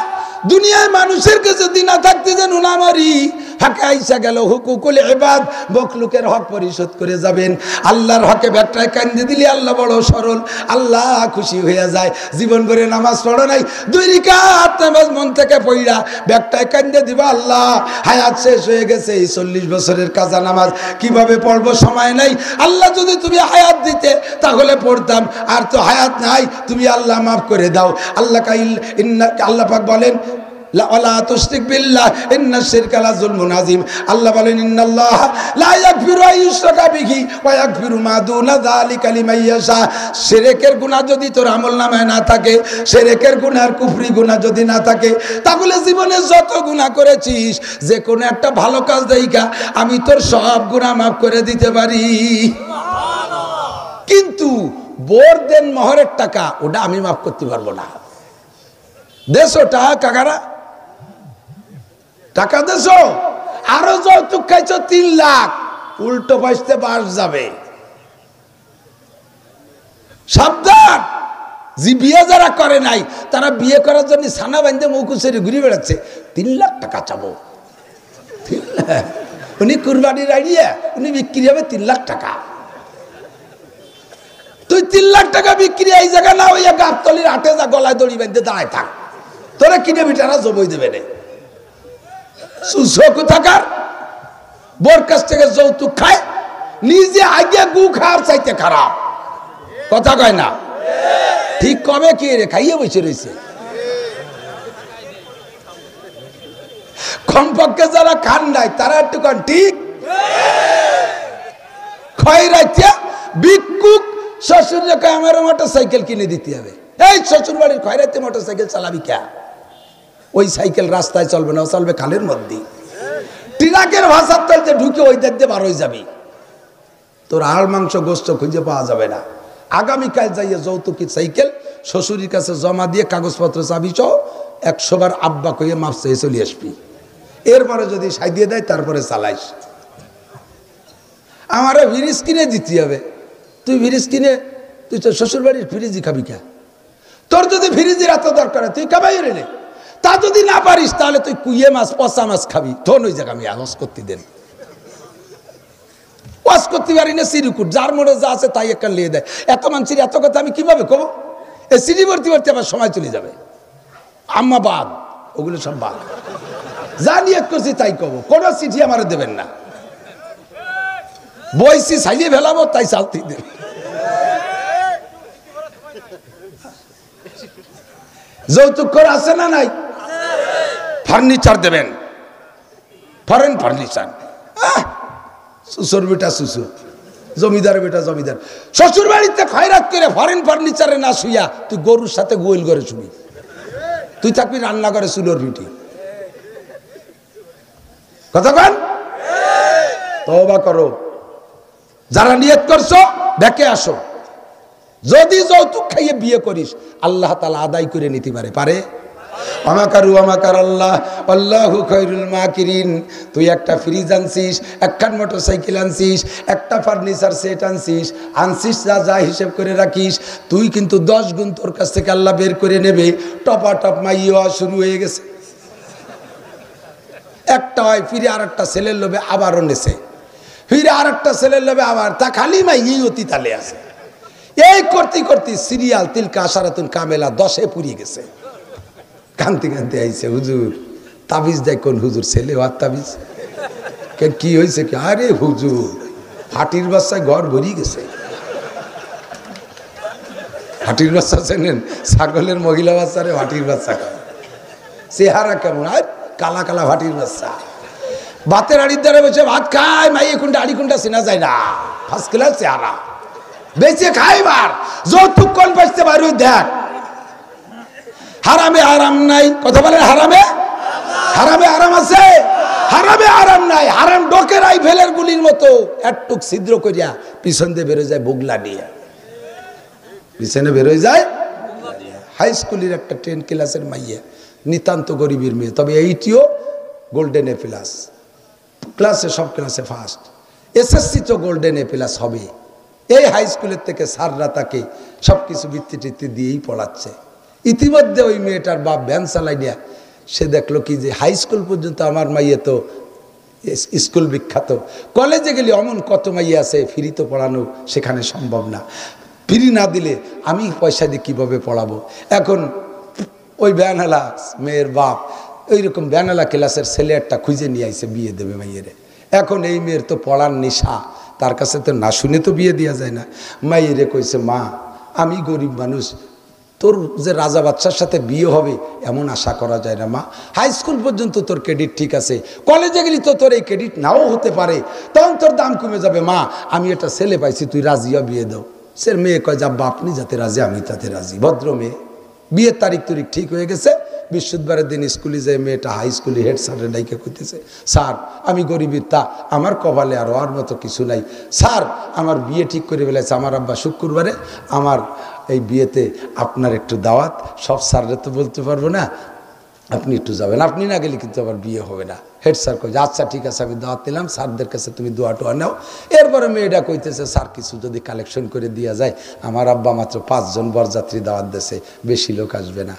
দুনিয়ায় মানুষের কাছে যদি না থাকতে যেন না মারি, হাকে আইসা গেল হুকুকুল ইবাদ, মখলুকের হক পরিশোধ করে যাবেন। আল্লাহর হকে ব্যাগটায় কান্দে দিলে আল্লাহ বড় সরল, আল্লাহ খুশি হয়ে যায়। জীবন ভরে নামাজ পড়ো নাই, 2 রাকাত নামাজ মন থেকে পড়া ব্যাগটায় কান্দে দিবা, আল্লাহ হায়াত শেষ হয়ে গেছে, এই 40 বছরের কাজা নামাজ কিভাবে পড়বো, সময় নাই। আল্লাহ যদি তুমি হায়াত দিতে তাহলে পড়তাম, আর তো হায়াত নাই, তুমি আল্লাহ মাফ করে দাও। আল্লাহ আল্লাহ পাক বলেন লা তুশরিক বিল্লাহ ইন্নাশ শিরকা লাযুলমুন আযীম। আল্লাহ বলেন ইন্নাল্লাহা লা ইয়াগফিরু আন ইউশরাকা বিহি ওয়া ইয়াগফিরু মা দুনা যালিকা লিমান ইয়াশা। শিরকের গুনাহ যদি তোর আমলনামায় না থাকে, শিরকের গুনাহ আর কুফরি গুনাহ যদি না থাকে, তাহলে জীবনে যত গুনাহ করেছিস যে কোনো একটা ভালো কাজ দেইকা আমি তোর সব গুনাহ মাফ করে দিতে পারি। সুবহানাল্লাহ। কিন্তু বোর দেন মোহরের টাকা ওটা আমি মাফ করতে পারবো না। দেশো টাকা কাকারা, টাকা দেশো, আরো যৌতুক খাইছো 3 লাখ, উল্টো পাইতে বাস যাবে। সাবধান। যে বিয়ে যারা করে নাই তারা বিয়ে করার জন্য ছানা বাঁধতে মৌকুসেরি ঘুরে বেড়াচ্ছে, 3 লাখ টাকা চাবো। উনি কুরবানির আইডিয়া, উনি বিক্রি হবে 3 লাখ টাকা। তুই 3 লাখ টাকা বিক্রি এই জায়গা না হইয়া গাবতলির হাটে যা, গলায় দড়ি বাঁধতে দাঁড়ায় থাক, তোরা কিনে বিটারা জবই দেবে না। সুসক থাকার বোর কাছ থেকে যৌতুক খায়, নিজে আগে গু খাওয়ার চাইতে খারাপ। কথা কয় না ঠিক? কবে কি রে খাইয়ে বসে রয়েছে। কমপক্ষে যারা খান নাই তারা একটু কান ঠিক। খয়রাইতে ভিক্ষুক শ্বশুর কয় আমার মোটরসাইকেল কিনে দিতে হবে। এই শ্বশুর বাড়ির খয়রাইতে মোটরসাইকেল চালাবি কে? ওই সাইকেল রাস্তায় চলবে না, চলবে খালের মধ্যে। ট্রাকের ভাষার তলতে ঢুকে ওই দেখতে বার হয়ে যাবি, তোর হাড় মাংস গোস্ত খুঁজে পাওয়া যাবে না। আগামীকাল যাইয়ে যৌতুকি সাইকেল শ্বশুরের কাছে জমা দিয়ে কাগজপত্র চাবি সহ 100 বার আব্বা কইয়ে মাপ চেয়ে চলে আসবি। এরপরে যদি সাই দিয়ে দেয় তারপরে চালাইস। আমারে ফ্রিজ কিনে দিতে হবে। তুই ফ্রিজ কিনে তুই তো শ্বশুর বাড়ির ফ্রিজই খাবি কে? তোর যদি ফ্রিজের এত দরকার তুই কামাই রে, তা যদি না পারিস তাহলে তুই কুইয়ে মাছ পচা মাছ খাবি। তোর ওই জায়গা আমি আওয়াজ করতে দেন, ওয়াজ করতে পারি না। সিরিকুট যার মনে যা আছে তাই একটা লিয়ে দেয়। এত মানুষের এত কথা আমি কিভাবে কব? এই সিঁড়ি ভর্তি ভর্তি আবার সময় চলে যাবে। আম্মা বাদ, ওগুলো সব বাদ। যা নিয়ে করছি তাই কব, কোনো চিঠি আমার দেবেন না। বইসি ছাইলিয়ে ফেলাবো তাই চালতে দেবে। যৌতুক করে আছে না নাই? ফার্নিচার দেবেন, ফরেন ফার্নিচার। শ্বশুর বেটা শ্বশুর, জমিদার বেটা জমিদার। শ্বশুর বাড়িতে খয়রাত করে ফরেন ফার্নিচারে না শুইয়া তুই গরুর সাথে গোয়েল করে শুবি। তুই থাকবি রান্না করে চুলোর রুটি। কথা কন, তওবা করো। যারা নিয়ত করছো ব্যাকে আসো। যদি যৌতুক খাইয়ে বিয়ে করিস আল্লাহ তাআলা আদায় করে নিতে পারে। আমাকারু আমাকার আল্লাহ আল্লাহু খায়রুল মাকিরিন। তুই একটা ফ্রিজ আনছিস, একখান মোটরসাইকেল আনছিস, একটা ফার্নিচার সেট আনছিস যা যা হিসেব করে রাখিস, তুই কিন্তু 10 গুণ তোর কাছ থেকে আল্লাহ বের করে নেবে। টপাটপ মাইয়া শুরু হয়ে গেছে। একটা হয় ফিরে আর একটা ছেলের লোভে আবারও নেছে, ফিরে আর একটা ছেলের লোভে আবার, তা খালি মাইয়েই অতি তালে আছে। এই করতে করতে সিরিয়াল তিলকা আশারাতুন কামেলা 10-এ পুড়িয়ে গেছে। কান্তি কান্তি আইছে, হুজুর তাবিজ দেয়। কোন হুজুর? ছেলে আর তাবিজ। কি হয়েছে? কি? আরে হুজুর হাটির বাচ্চায় ঘর ভরিয়ে গেছে। হাটির বাচ্চা চেনেন? ছাগলের মহিলা বাচ্চারে হাটির বাচ্চা। চেহারা কেমন? আর কালা কালা হাটির বাচ্চা, ভাতের আড়ির দ্বারা বসে ভাত খায়। মাইয়ে কোনটা আড়ি কোনটা চেনা যায় না। ফার্স্ট ক্লাস চেহারা, বেঁচে খাইবার যৌতুক কোন বাঁচতে পারি দেখ। হারামে আরাম নাই, কথা বলেন। হারামে আরাম আছে? হারামে আরাম নাই। হারাম ডোকে রাইফেলের গুলির মতো একটুক ছিদ্র করিয়া পিছন দিয়ে বেরোয় যায় বুগলা নিয়ে, পিছনে বেরোয় যায়। হাই স্কুলের একটা 10 ক্লাসের মাইয়া, নিতান্ত গরিবের মেয়ে, তবে এইটিও গোল্ডেন এ প্লাস, ক্লাসে সব ক্লাসে ফার্স্ট। এসএসসি তো গোল্ডেন এ প্লাস হবে। এই হাই স্কুলের থেকে স্যাররা তাকে সবকিছু বৃত্তি টিত্তি দিয়েই পড়াচ্ছে। ইতিমধ্যে ওই মেয়েটার বাপ ভ্যান চালাই নিয়ে সে দেখলো কি যে হাই স্কুল পর্যন্ত আমার মাইয়ে তো স্কুল বিখ্যাত, কলেজে গেলে অমন কত মাইয়ে আছে, ফ্রি তো পড়ানো সেখানে সম্ভব না। ফ্রি না দিলে আমি পয়সা দিয়ে কীভাবে পড়াবো? এখন ওই ভ্যানওয়ালা মেয়ের বাপ ওইরকম ভ্যানওয়ালা ক্লাসের ছেলে একটা খুঁজে নিয়ে আইছে বিয়ে দেবে মাইয়েরে। এখন এই মেয়ের তো পড়ার নেশা, তার কাছে তো না শুনে তো বিয়ে দেওয়া যায় না। মাইয়েরে কইছে, মা আমি গরিব মানুষ, তোর যে রাজা বাচ্চার সাথে বিয়ে হবে এমন আশা করা যায় না। মা হাই স্কুল পর্যন্ত তোর ক্রেডিট ঠিক আছে, কলেজে গেলি তো তোর এই ক্রেডিট নাও হতে পারে, তখন তোর দাম কমে যাবে। মা আমি একটা ছেলে পাইছি, তুই রাজিয়া বিয়ে দাও। সে মেয়ে কয়, যা আপনি যাতে রাজি আমি তাতে রাজি। ভদ্র মেয়ে। বিয়ের তারিখ ঠিক হয়ে গেছে। বৃহস্পতিবারের দিন স্কুলে যায় মেয়েটা, হাই স্কুলে হেড স্যারের ডাইকে কইতেছে, স্যার আমি গরিবের, তা আমার কপালে আর ওর মতো কিছু নাই। স্যার আমার বিয়ে ঠিক করে ফেলেছে আমার আব্বা, শুক্রবারে আমার এই বিয়েতে আপনার একটু দাওয়াত। সব স্যাররা তো বলতে পারবো না, আপনি একটু যাবেন, আপনি না গেলে কিন্তু আবার বিয়ে হবে না। হেড স্যার কই, আচ্ছা ঠিক আছে আমি দাওয়াত নিলাম, স্যারদের কাছে তুমি দোয়া টোয়া নাও। এরপরে মেয়েটা কইতেছে, স্যার কিছু যদি কালেকশন করে দেওয়া যায়, আমার আব্বা মাত্র 5 জন বরযাত্রী দাওয়াত দিয়েছে, বেশি লোক আসবে না।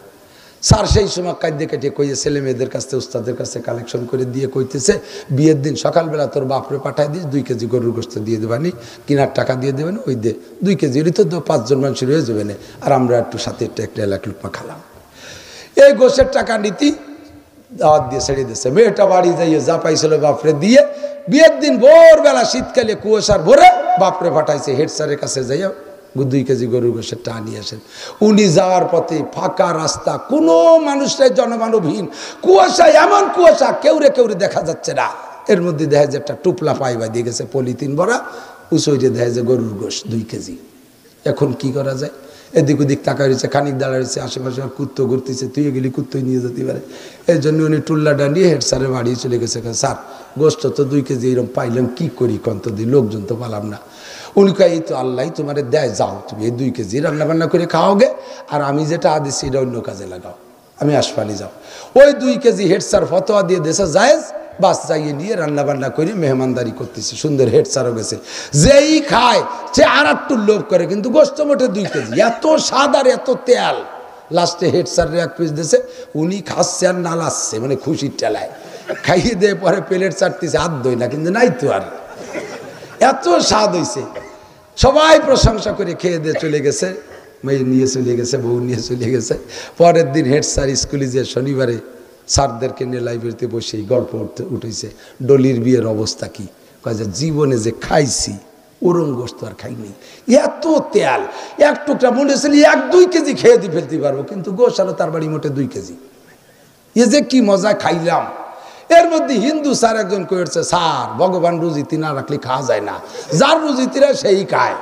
স্যার সেই সময় কাঁদতে কেটে কইয়ে ছেলে মেয়েদের কাছ থেকে উস্তাদের কাছে কালেকশন করে দিয়ে কইতেছে, বিয়ের দিন সকালবেলা তোর বাপরে পাঠায় দিস, 2 কেজি গরুর গোস্ত দিয়ে দেবানি, কিনার টাকা দিয়ে দেবেন, ওই দে 2 কেজি, ওই তো 5 জন মানুষের হয়ে যাবে না, আর আমরা একটু সাথে একটা এলাক লুকমা খালাম। এই গোশের টাকা নীতি দাওয়াত দিয়ে ছেড়ে দিয়েছে। মেয়েটা বাড়ি যাইয়ে যা পাইছিল বাপরে দিয়ে, বিয়ের দিন ভোরবেলা শীতকালে কুয়াশার ভোরে বাপরে পাঠাইছে হেড স্যারের কাছে যাইয়া 2 কেজি গরুর গোশের টাকা নিয়ে আসেন। উনি যাওয়ার পথে ফাঁকা রাস্তা, কোনো মানুষটাই জনমানবহীন, কুয়াশা, এমন কুয়াশা কেউরে দেখা যাচ্ছে না। এর মধ্যে দেখা যায় একটা টুপলা পাইবা দিয়ে গেছে পলিথিন ভরা, উঁচুইটে দেখা যায় গরুর গোশ 2 কেজি। এখন কি করা যায়? এদিক ওদিক তাকা রয়েছে, খানিক দাঁড়া রয়েছে, আশেপাশে কুত্তো ঘুরতেছে, তুই গেলি কুত্তই নিয়ে যেতে পারে। এই জন্য উনি টুল্লাটা নিয়ে হেড স্যারের বাড়ি চলে গেছে। স্যার গোস্ত তো 2 কেজি এরকম পাইলাম, কি করি কন্ত দিই, লোকজন তো পালাম না। উনি কয়, এই তো আল্লাহ তোমার দেয়, যাও তুমি এই 2 কেজি রান্নাবান্না করে খাওয়াগে, আর আমি যেটা আদেছি এটা অন্য কাজে লাগাও, আমি আসপানি যাও। ওই 2 কেজি হেড স্যার ফতোয়া দিয়ে দেশে যায়, বাস যাইয়ে নিয়ে রান্না বান্না করে মেহমানদারি করতেছে। সুন্দর হেড স্যারও গেছে, যেই খায় সে আর একটু লোভ করে, কিন্তু গোস্ত মোটে 2 কেজি, এত স্বাদ আর এত তেল। লাস্টে হেড স্যারের 1 পিস দিয়েছে, উনি খাচ্ছে আর নালাচ্ছে, মানে খুশির টেলায় খাইয়ে দিয়ে পরে প্লেট চাটতেছে, হাত ধোয় না, কিন্তু নাই তো আর, এত স্বাদ হয়েছে। সবাই প্রশংসা করে খেয়ে দিয়ে চলে গেছে, মেয়ে নিয়ে চলে গেছে, বউ নিয়ে চলে গেছে। পরের দিন হেড স্যার স্কুলে যে শনিবারে স্যারদেরকে নিয়ে লাইব্রেরিতে বসে গল্প উঠেছে, ডলির বিয়ের অবস্থা কি? কয় যে জীবনে যে খাইছি ওরম গোস্ত আর খাইনি, এত তেল, এক টুকরা মনে হয়েছিল 1-2 কেজি খেয়ে দিয়ে ফেলতে পারবো, কিন্তু গোশ আরো তার বাড়ি মোটে 2 কেজি। এ যে কি মজা খাইলাম। এর মধ্যে হিন্দু স্যার একজন কয়েছে, স্যার ভগবান রুজিতি না রাখলে খাওয়া যায় না, যার রুজিতিরা সেই খায়।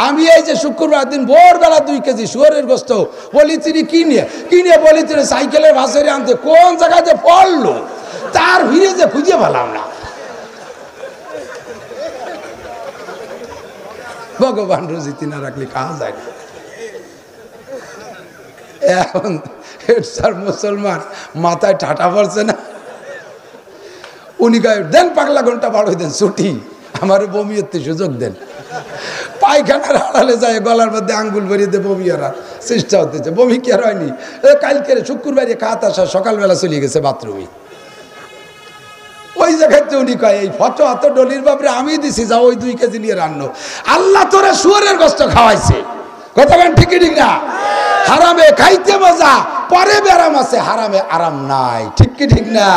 আমি এই যে শুক্রবার দিন ভোরবেলা 2 কেজি শুয়োরের গোস্ত পলিথিনে কিনে পলিথিনে সাইকেলের ভাসেরে আনতে কোন জায়গাতে পড়লো, তার ভিড়ে যে খুঁজে পেলাম না। ভগবান রুজিতি না রাখলে খাওয়া যায় না। এখন হেড স্যার মুসলমান, মাথায় ঠাটা পড়ছে না, উনি কয় দেন পাগলা ঘন্টা বাড়াই দেন, ছুটি আমার বমি হতে সুযোগ দেন। পায়খানার আড়ালে যায় গলার মধ্যে আঙ্গুল ভরিয়ে দিয়ে বমি আর চেষ্টা হতেছে, বমি কি আর হয়নি। কালকে শুক্রবারে খাত আসা সকালবেলা চলে গেছে বাথরুমে। ওই জায়গাতে উনি কয় এই ফটো এত ডলির বাপরে আমি দিছি, যাও ওই 2 কেজি নিয়ে রান্নো। আল্লাহ তোরা শুয়োরের গোশত খাওয়াইছে, কথা বলেন ঠিক ঠিক না? হারামে খাইতে মজা, পরে ব্যারাম আছে, হারামে আরাম নাই, ঠিক কি ঠিক না?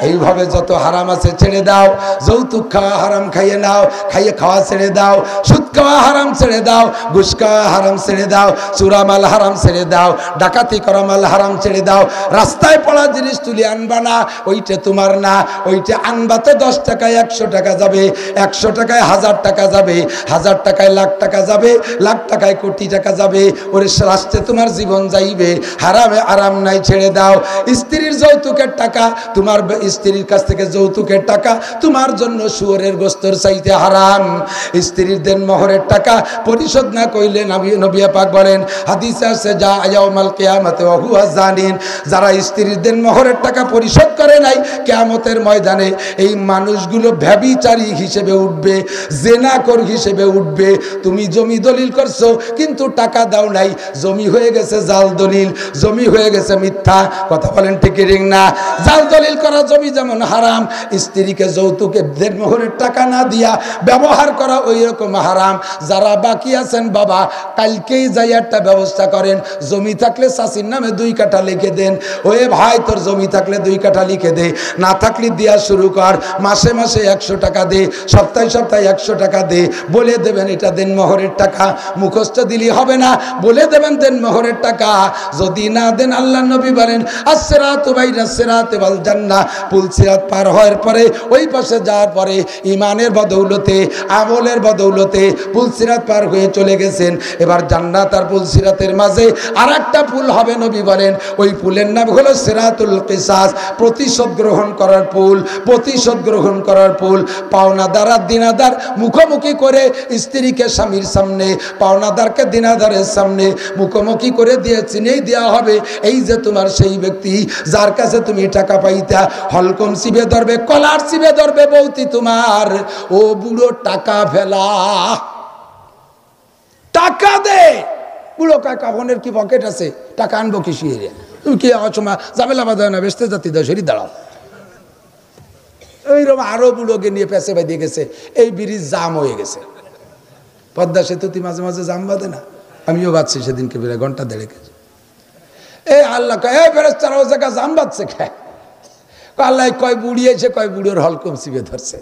এইভাবে যত হারাম আছে ছেড়ে দাও। যৌতুক খাওয়া হারাম খাইয়ে নাও, খাইয়ে খাওয়া ছেড়ে দাও। সুদ খাওয়া হারাম ছেড়ে দাও, ঘুষ খাওয়া হারাম ছেড়ে দাও, চুরা মাল হারাম ছেড়ে দাও, ডাকাতি করা মাল হারাম ছেড়ে দাও। রাস্তায় পড়া জিনিস তুলে আনবা না, ওইটা তোমার না। ওইটা আনবা তো 10 টাকায় 100 টাকা যাবে, 100 টাকায় 1000 টাকা যাবে, 1000 টাকায় লাখ টাকা যাবে, লাখ টাকায় কোটি টাকা যাবে। ওরে রাস্তায় তোমার জীবন যাইবে। হারামে আরাম নাই, ছেড়ে দাও। স্ত্রীর যৌতুকের টাকা, তোমার স্ত্রীর কাছ থেকে যৌতুকের টাকা তোমার জন্য শুয়োরের গোশতের চাইতে হারাম। স্ত্রীর দেন মোহরের টাকা পরিশোধ না কইলে নবী পাক বলেন, হাদিসে আছে যা ইয়াউমাল কিয়ামতে ওয়া হুয়া জানিন, যারা স্ত্রীর দেন মোহরের টাকা পরিশোধ করে নাই, কিয়ামতের ময়দানে এই মানুষগুলো ব্যভিচারী হিসেবে উঠবে, জেনাকর হিসেবে উঠবে। তুমি জমি দলিল করছো কিন্তু টাকা দাও নাই, জমি হয়ে গেছে জাল দলিল, জমি হয়ে গেছে মিথ্যা, কথা বলেন ঠিক ঠিক না? জাল দলিল করা জমি যেমন হারাম, স্ত্রীকে যৌতুকে দেড়মোহরের টাকা না দিয়া ব্যবহার করা ওই রকম হারাম। যারা বাকি আছেন বাবা, কালকেই যাই একটা ব্যবস্থা করেন, জমি থাকলে চাষির নামে 2 কাঠা লিখে দেন। ওয়ে ভাই তোর জমি থাকলে 2 কাঠা লিখে দে, না থাকলে দেওয়া শুরু কর। মাসে মাসে 100 টাকা দে, সপ্তাহে সপ্তাহে 100 টাকা দে, বলে দেবেন এটা দেন মোহরের টাকা। মুখস্থ দিলি হবে না, বলে দেবেন দেন মোহরের টাকা। যদি না দেন আল্লাহ নবী বলেন আসসিরাতু বাইনাস সিরাতি ওয়াল জান্নাহ, পুলসিরাত পার হওয়ার পরে ওই পাশে যাওয়ার পরে ইমানের বদৌলতে, আমলের বদৌলতে পুলসিরাত পার হয়ে চলে গেছেন। এবার জান্নাত আর পুলসিরাতের মাঝে আরেকটা পুল হবে, নবী বলেন ওই পুলের নাম হলো সিরাতুল কিসাস, প্রতিশোধ গ্রহণ করার পুল, প্রতিশোধ গ্রহণ করার পুল। পাওনাদার আর দিনাদার মুখোমুখি করে স্ত্রীকে স্বামীর সামনে, পাওনাদারকে দিনাদারের সামনে মুখোমুখি করে দিয়ে চিনেই দেওয়া হবে, এই যে তোমার সেই ব্যক্তি যার কাছে তুমি টাকা পাইতা। হলকম চিবে ধরবে, কলার চিবে ধরবে বৌতি তোমার, ও বুড়ো টাকা ফেলা, টাকা দে। বুড়ো কয় কাফনের কি পকেট আছে, টাকা আনবো কি শিয়ে? তুমি কি অসময় জামেলা বাধা না, বেসতে জাতি দাও, শরীর দাঁড়াও। এইরকম আরো বুড়োকে নিয়ে পেছে বাঁধিয়ে গেছে, এই ব্রিজ জাম হয়ে গেছে। পদ্মা সেতুতে মাঝে মাঝে জাম বাঁধে না, আমিও বাঁধছি সেদিনকে বেড়ে 1.5 ঘন্টা গেছে। এই আল্লাহ কয় এই ফেরেশতারা ও জায়গা জাম বাঁধছে খায়। আল্লাহ কয় বুড়িয়েছে, কয় বুড়োর হলকম চিবে ধরছে।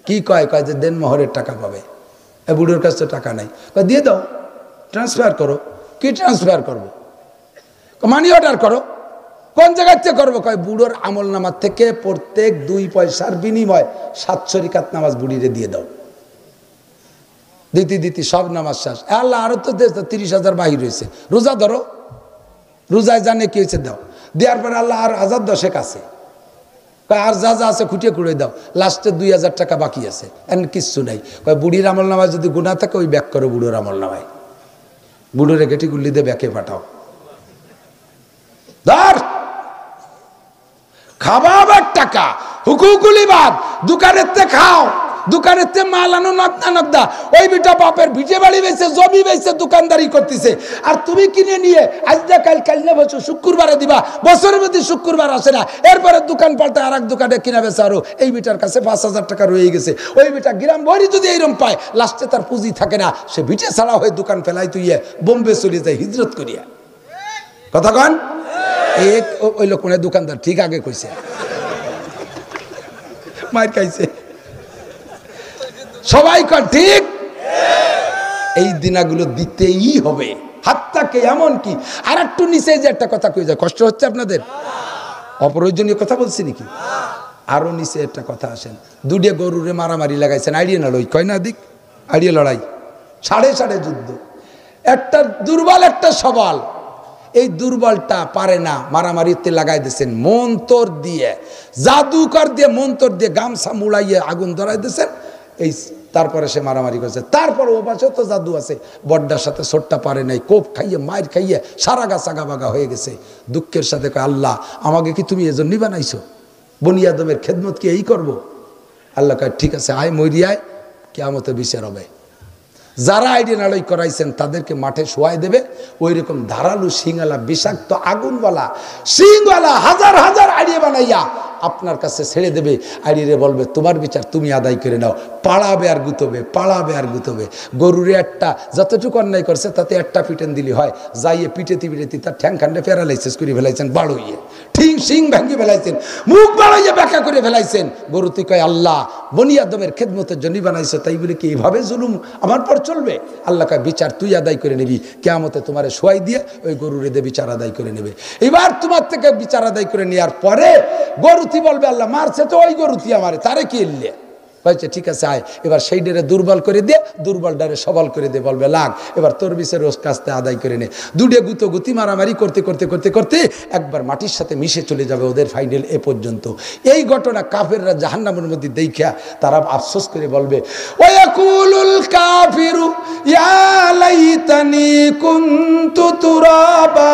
কি কয়? কয় যে দেন মোহরের টাকা পাবে। এই বুড়োর কাছে তো টাকা নাই, কয় দিয়ে দাও, ট্রান্সফার করো। কি ট্রান্সফার করবো? মানি অর্ডার করো। কোন জায়গার থেকে করবো? কয় বুড়োর আমল নামার থেকে প্রত্যেক 2 পয়সার বিনিময় 700 রিকাত নামাজ বুড়িরে দিয়ে দাও। দিতি সব নামাজ শেষ। আল্লাহ আরো তো 30,000 বাহির হয়েছে, রোজা ধরো, রোজায় জানে কি হয়েছে দাও। দেওয়ার পরে আল্লাহ আর 1010 আছে, আর যা যা আছে খুঁটিয়ে খুঁড়ে দাও। লাস্টে 2000 টাকা বাকি আছে, এমন কিচ্ছু নাই। কয় বুড়ির আমল নামায় যদি গুণা থাকে ওই ব্যাক করো বুড়োর আমল নামায়, বুড়োরে গেটি গুল্লি দিয়ে ব্যাকে পাঠাও। ধর খাবার টাকা হুকুকুলি বাদ, দোকানের তে খাও, দোকানের তে মাল আনো নকদা। ওই বিটা বাপের ভিটে বাড়ি বেঁচে, জমি বেঁচে দোকানদারি করতেছে, আর তুমি কিনে নিয়ে আজ না কাল না বছর শুক্রবারে দিবা, বছরের মধ্যে শুক্রবার আসে না, এরপরে দোকান পাল্টা আর এক দোকানে কিনা বেচে। আরো এই বিটার কাছে 5,000 টাকা রয়ে গেছে। ওই বিটা গ্রাম ভরি যদি এইরকম পায়, লাস্টে তার পুঁজি থাকে না, সে ভিটে ছাড়া হয়ে দোকান ফেলাই তুইয়ে বোম্বে চলে যায় হিজরত করিয়া। কথা কন? ওই লোক মানে দোকানদার ঠিক আগে কইছে, মার খাইছে সবাই কন ঠিক। এই দিনাগুলো দিতেই হবে, হাতটাকে এমন কি। আর একটু নিচে যে একটা কথা কই যায়, কষ্ট হচ্ছে আপনাদের? অপ্রয়োজনীয় কথা বলছি নাকি? আরো নিচে একটা কথা আসেন। 2 গরুরে মারামারি লাগাইছেন, আইডিয়া লড়াই কয় না, দিক আইডিয়া লড়াই, সাড়ে যুদ্ধ। একটা দুর্বল একটা সবল, এই দুর্বলটা পারে না, মারামারিতে লাগাই দিয়েছেন মন্তর দিয়ে, জাদুকর দিয়ে মন্তর দিয়ে গামছা মুড়াইয়ে আগুন ধরাই দিয়েছেন। এই তারপরে সে মারামারি করেছে। তারপরে ও পাশেও তো জাদু আছে, বড্ডার সাথে ছোট্টা পারে নাই, কোপ খাইয়ে মায়ের খাইয়ে সারা গা সাগা বাগা হয়ে গেছে। দুঃখের সাথে কয়, আল্লাহ আমাকে কি তুমি এজন্যই বানাইছো? বনি আদমের খেদমত কি এই করবো? আল্লাহ কয় ঠিক আছে, আয় মরি আয়, কিয়ামতে বিচার হবে। যারা আইডিয়া নাড়ই করাইছেন তাদেরকে মাঠে শোয়াই দেবে। ওই রকম ধারালু শিংওয়ালা বিষাক্ত আগুনওয়ালা শিংওয়ালা হাজার হাজার আইডিয়া বানাইয়া আপনার কাছে ছেড়ে দেবে। আইডিয়ারে বলবে তোমার বিচার তুমি আদায় করে নাও। পাড়াবে আর গুতবে, পাড়াবে আর গুতবে। গরুরে একটা যতটুকু অন্যায় করছে তাতে একটা পিটেন দিলি হয়, যাইয়ে পিটেতি পিটেতি তার ঠ্যাং খান্ডে প্যারালাইসিস করে ফেলাইছেন, বাড়ইয়ে ঠিক শিং ভাঙ্গি ফেলাইছেন, মুখ বাড়াইয়ে ব্যাখ্যা করে ফেলাইছেন। গরুতি কয় আল্লাহ বনি আদমের খেদমতের জন্য বানাইছে, তাই বলে কি এইভাবে জুলুম আমার পর চলবে? আল্লাহ কয় বিচার তুই আদায় করে নিবি, কিয়ামতে তোমারে শোয়াই দিয়ে ওই গরুরে দিয়ে বিচার আদায় করে নেবে। এবার তোমার থেকে বিচার আদায় করে নেওয়ার পরে গরুতি বলবে আল্লাহ মারছে তো ওই গরুতি আমারে, তারে কি এলে বলছে ঠিক আছে আয়। এবার সেই ডেরে দুর্বল করে দিয়ে দুর্বল ডারে সবল করে দিয়ে বলবে লাগ, এবার তোর বিষয়ে রোজ কাজতে আদায় করে নে। দুটে গুতি মারামারি করতে করতে করতে করতে একবার মাটির সাথে মিশে চলে যাবে ওদের ফাইনাল এ পর্যন্ত। এই ঘটনা কাফেররা জাহান্নামের মধ্যে দেখা তারা আফসোস করে বলবে ওয়াকুলুল কাফিরু ইয়া লাইতানি কুনতু তুরাবা।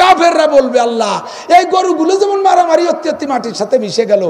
কাফেররা বলবে আল্লাহ এই গরুগুলো যেমন মারামারি অত্যন্ত মাটির সাথে মিশে গেল,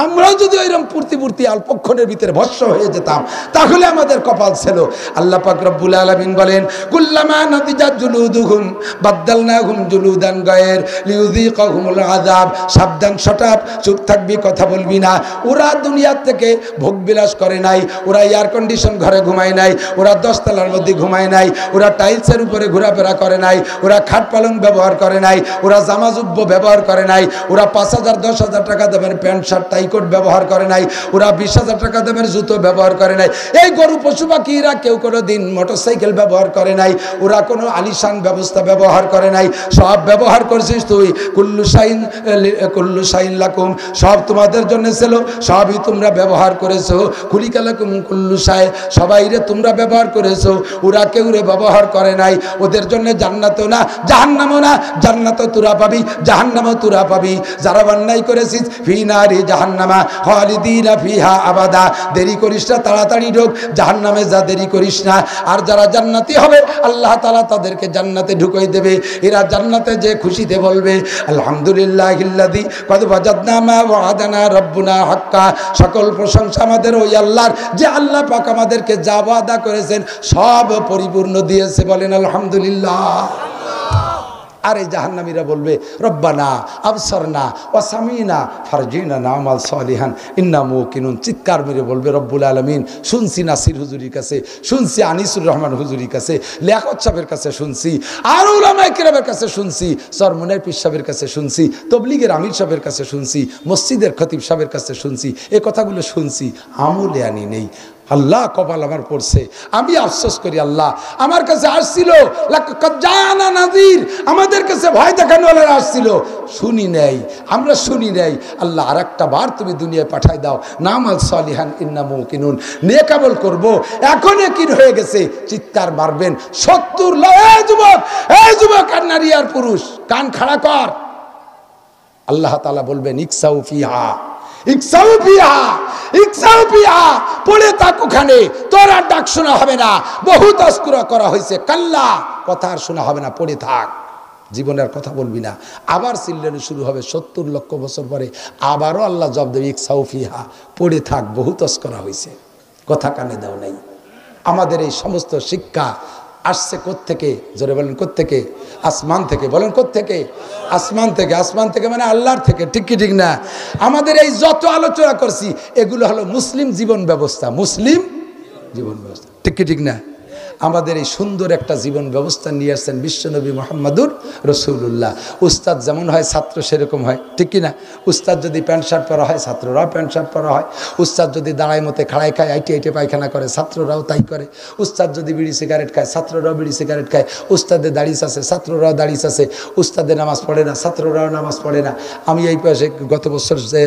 আমরাও যদি ওইরকম পূর্তি অল্পক্ষণের ভিতরে ভস্ম হয়ে যেতাম তাহলে আমাদের কপাল ছিল। আল্লাহ পাক রব্বুল আলামিন বলেন কুল্লামা নাদিজাত জুলুদুহুম বাদদালনাহুম জুলুদান গায়র লিউযিকাহুমুল আযাব। সাবধান, শটাপ, চুপ থাকবি, কথা বলবি না। ওরা দুনিয়ার থেকে ভোগ বিলাস করে নাই, ওরা এয়ার কন্ডিশন ঘরে ঘুমায় নাই, ওরা 10 তলার মধ্যে ঘুমায় নাই, ওরা টাইলসের উপরে ঘোরাফেরা করে নাই, ওরা খাট পালং ব্যবহার করে নাই, ওরা জামা জুব্ব ব্যবহার করে নাই, ওরা 5,000 10,000 টাকা দামের প্যান্ট শার্ট টাইকোট ব্যবহার করে নাই, ওরা 20,000 টাকা দামের জুতো ব্যবহার করে নাই। এই গরু পশু পাখিরা কেউ কোনো দিন মোটরসাইকেল ব্যবহার করে নাই, ওরা কোনো আলিশান ব্যবস্থা ব্যবহার করে নাই। সব ব্যবহার করছিস তুই। কুল্লু শাইন লাকুম, সব তোমাদের জন্য ছিল, সবই তোমরা ব্যবহার করেছো। খুলিকা লাকুম কুল্লু শাই, সবাই রে তোমরা ব্যবহার করেছো, ওরা কেউ রে ব্যবহার করে নাই। ওদের জন্য জান্নাতও না জাহান্নামও না, জান্নাতও তোরা পাবি, জাহান্নামও তোরা পাবি। যারা অন্যায় করেছিস ফি নারি জাহান্নামা খালিদিনা ফিহা আবাদা। দেরি করিস না, তাড়াতাড়ি ঢোক জাহান্নামে, যা দেরি করিস না। আর যারা জান্নাতি হবে আল্লাহ তাআলা তাদেরকে জান্নাতে ঢুকিয়ে দেবে। এরা জান্নাতে যে খুশিতে বলবে আলহামদুলিল্লাহিল্লাযী কদ ওয়াজাদনা মা ওয়াদানা রাব্বুনা হাক্কা। সকল প্রশংসা আমাদের ওই আল্লাহর, যে আল্লাহ পাক আমাদেরকে যা ওয়াদা করেছেন সব পরিপূর্ণ দিয়েছে। বলেন আলহামদুলিল্লাহ। আর এই জাহান্নামীরা বলবে রব্বানা আবসারনা ওয়া সামিনা ফারজিনা নামাল সালিহান ইন্না মুকিনুন। চিৎকার মেরে বলবে রব্বুল আলামিন শুনছি নাসির হুজুরির কাছে, শুনছি আনিসুর রহমান হুজুরির কাছে, লিয়াকত সাহেবের কাছে শুনছি, আর উলামায়ে কেরামের কাছে শুনছি, চরমনের পীর সাহেবের কাছে শুনছি, তবলিগের আমির সাহেবের কাছে শুনছি, মসজিদের খতিব সাহেবের কাছে শুনছি, এই কথাগুলো শুনছি, আমলে আনি নেই। আল্লাহ কপাল আমার পড়ছে। আমি আফসোস করি আল্লাহ আমার কাছে আসছিল জানা নাজির, আমাদের কাছে ভয় দেখানোওয়ালা আসছিল, শুনি নাই, আমরা শুনি নাই। আল্লাহ আর একটা বার তুমি দুনিয়ায় পাঠাই দাও। নামাল সালিহান ইন্না মুকিনুন, নেকামল করব। এখন কি হয়ে গেছে, চিৎকার মারবেন 70 লাখ। এই যুবক আর নারী আর পুরুষ কান খাড়া কর। আল্লাহ তাআলা বলবেন ইকসাউ ফিহা ইকসাউ ফিহা ইকসাউ ফিহা, পড়ে থাক ওখানে, তোর আর ডাক শোনা হবে না। বহু তাস্কুরা করা হয়েছে, কাল্লা, কথা আর শোনা হবে না, পড়ে থাক, জীবনের কথা বলবি না। আবার চিল্লানি শুরু হবে 70 লক্ষ বছর পরে, আবারও আল্লাহ জবাব দেবে ইকসাউ ফিহা, পড়ে থাক, বহু তাস্কুরা হয়েছে, কথা কানে দাও নাই। আমাদের এই সমস্ত শিক্ষা আসছে কোত্থেকে? জোরে বলেন কোত্থেকে? আসমান থেকে। বলেন কোত্থেকে? আসমান থেকে। আসমান থেকে মানে আল্লাহর থেকে, ঠিক কি ঠিক না? আমাদের এই যত আলোচনা করছি এগুলো হলো মুসলিম জীবন ব্যবস্থা, মুসলিম জীবন ব্যবস্থা, ঠিক কি ঠিক না? আমাদের এই সুন্দর একটা জীবন ব্যবস্থা নিয়ে আসছেন বিশ্বনবী মুহাম্মদুর রাসূলুল্লাহ। উস্তাদ যেমন হয় ছাত্র সেরকম হয়, ঠিক কি না? উস্তাদ যদি প্যান্ট শার্ট পরা হয় ছাত্ররাও প্যান্ট শার্ট পরা হয়। উস্তাদ যদি দাঁড়ায় মতে খাড়ায় খায়, আইটে আইটে পায়খানা করে, ছাত্ররাও তাই করে। উস্তাদ যদি বিড়ি সিগারেট খায় ছাত্ররাও বিড়ি সিগারেট খায়। উস্তাদের দাড়িস আছে, ছাত্ররাও দাড়িস আছে। উস্তাদের নামাজ পড়ে না, ছাত্ররাও নামাজ পড়ে না। আমি এই পাশে গত বছর যে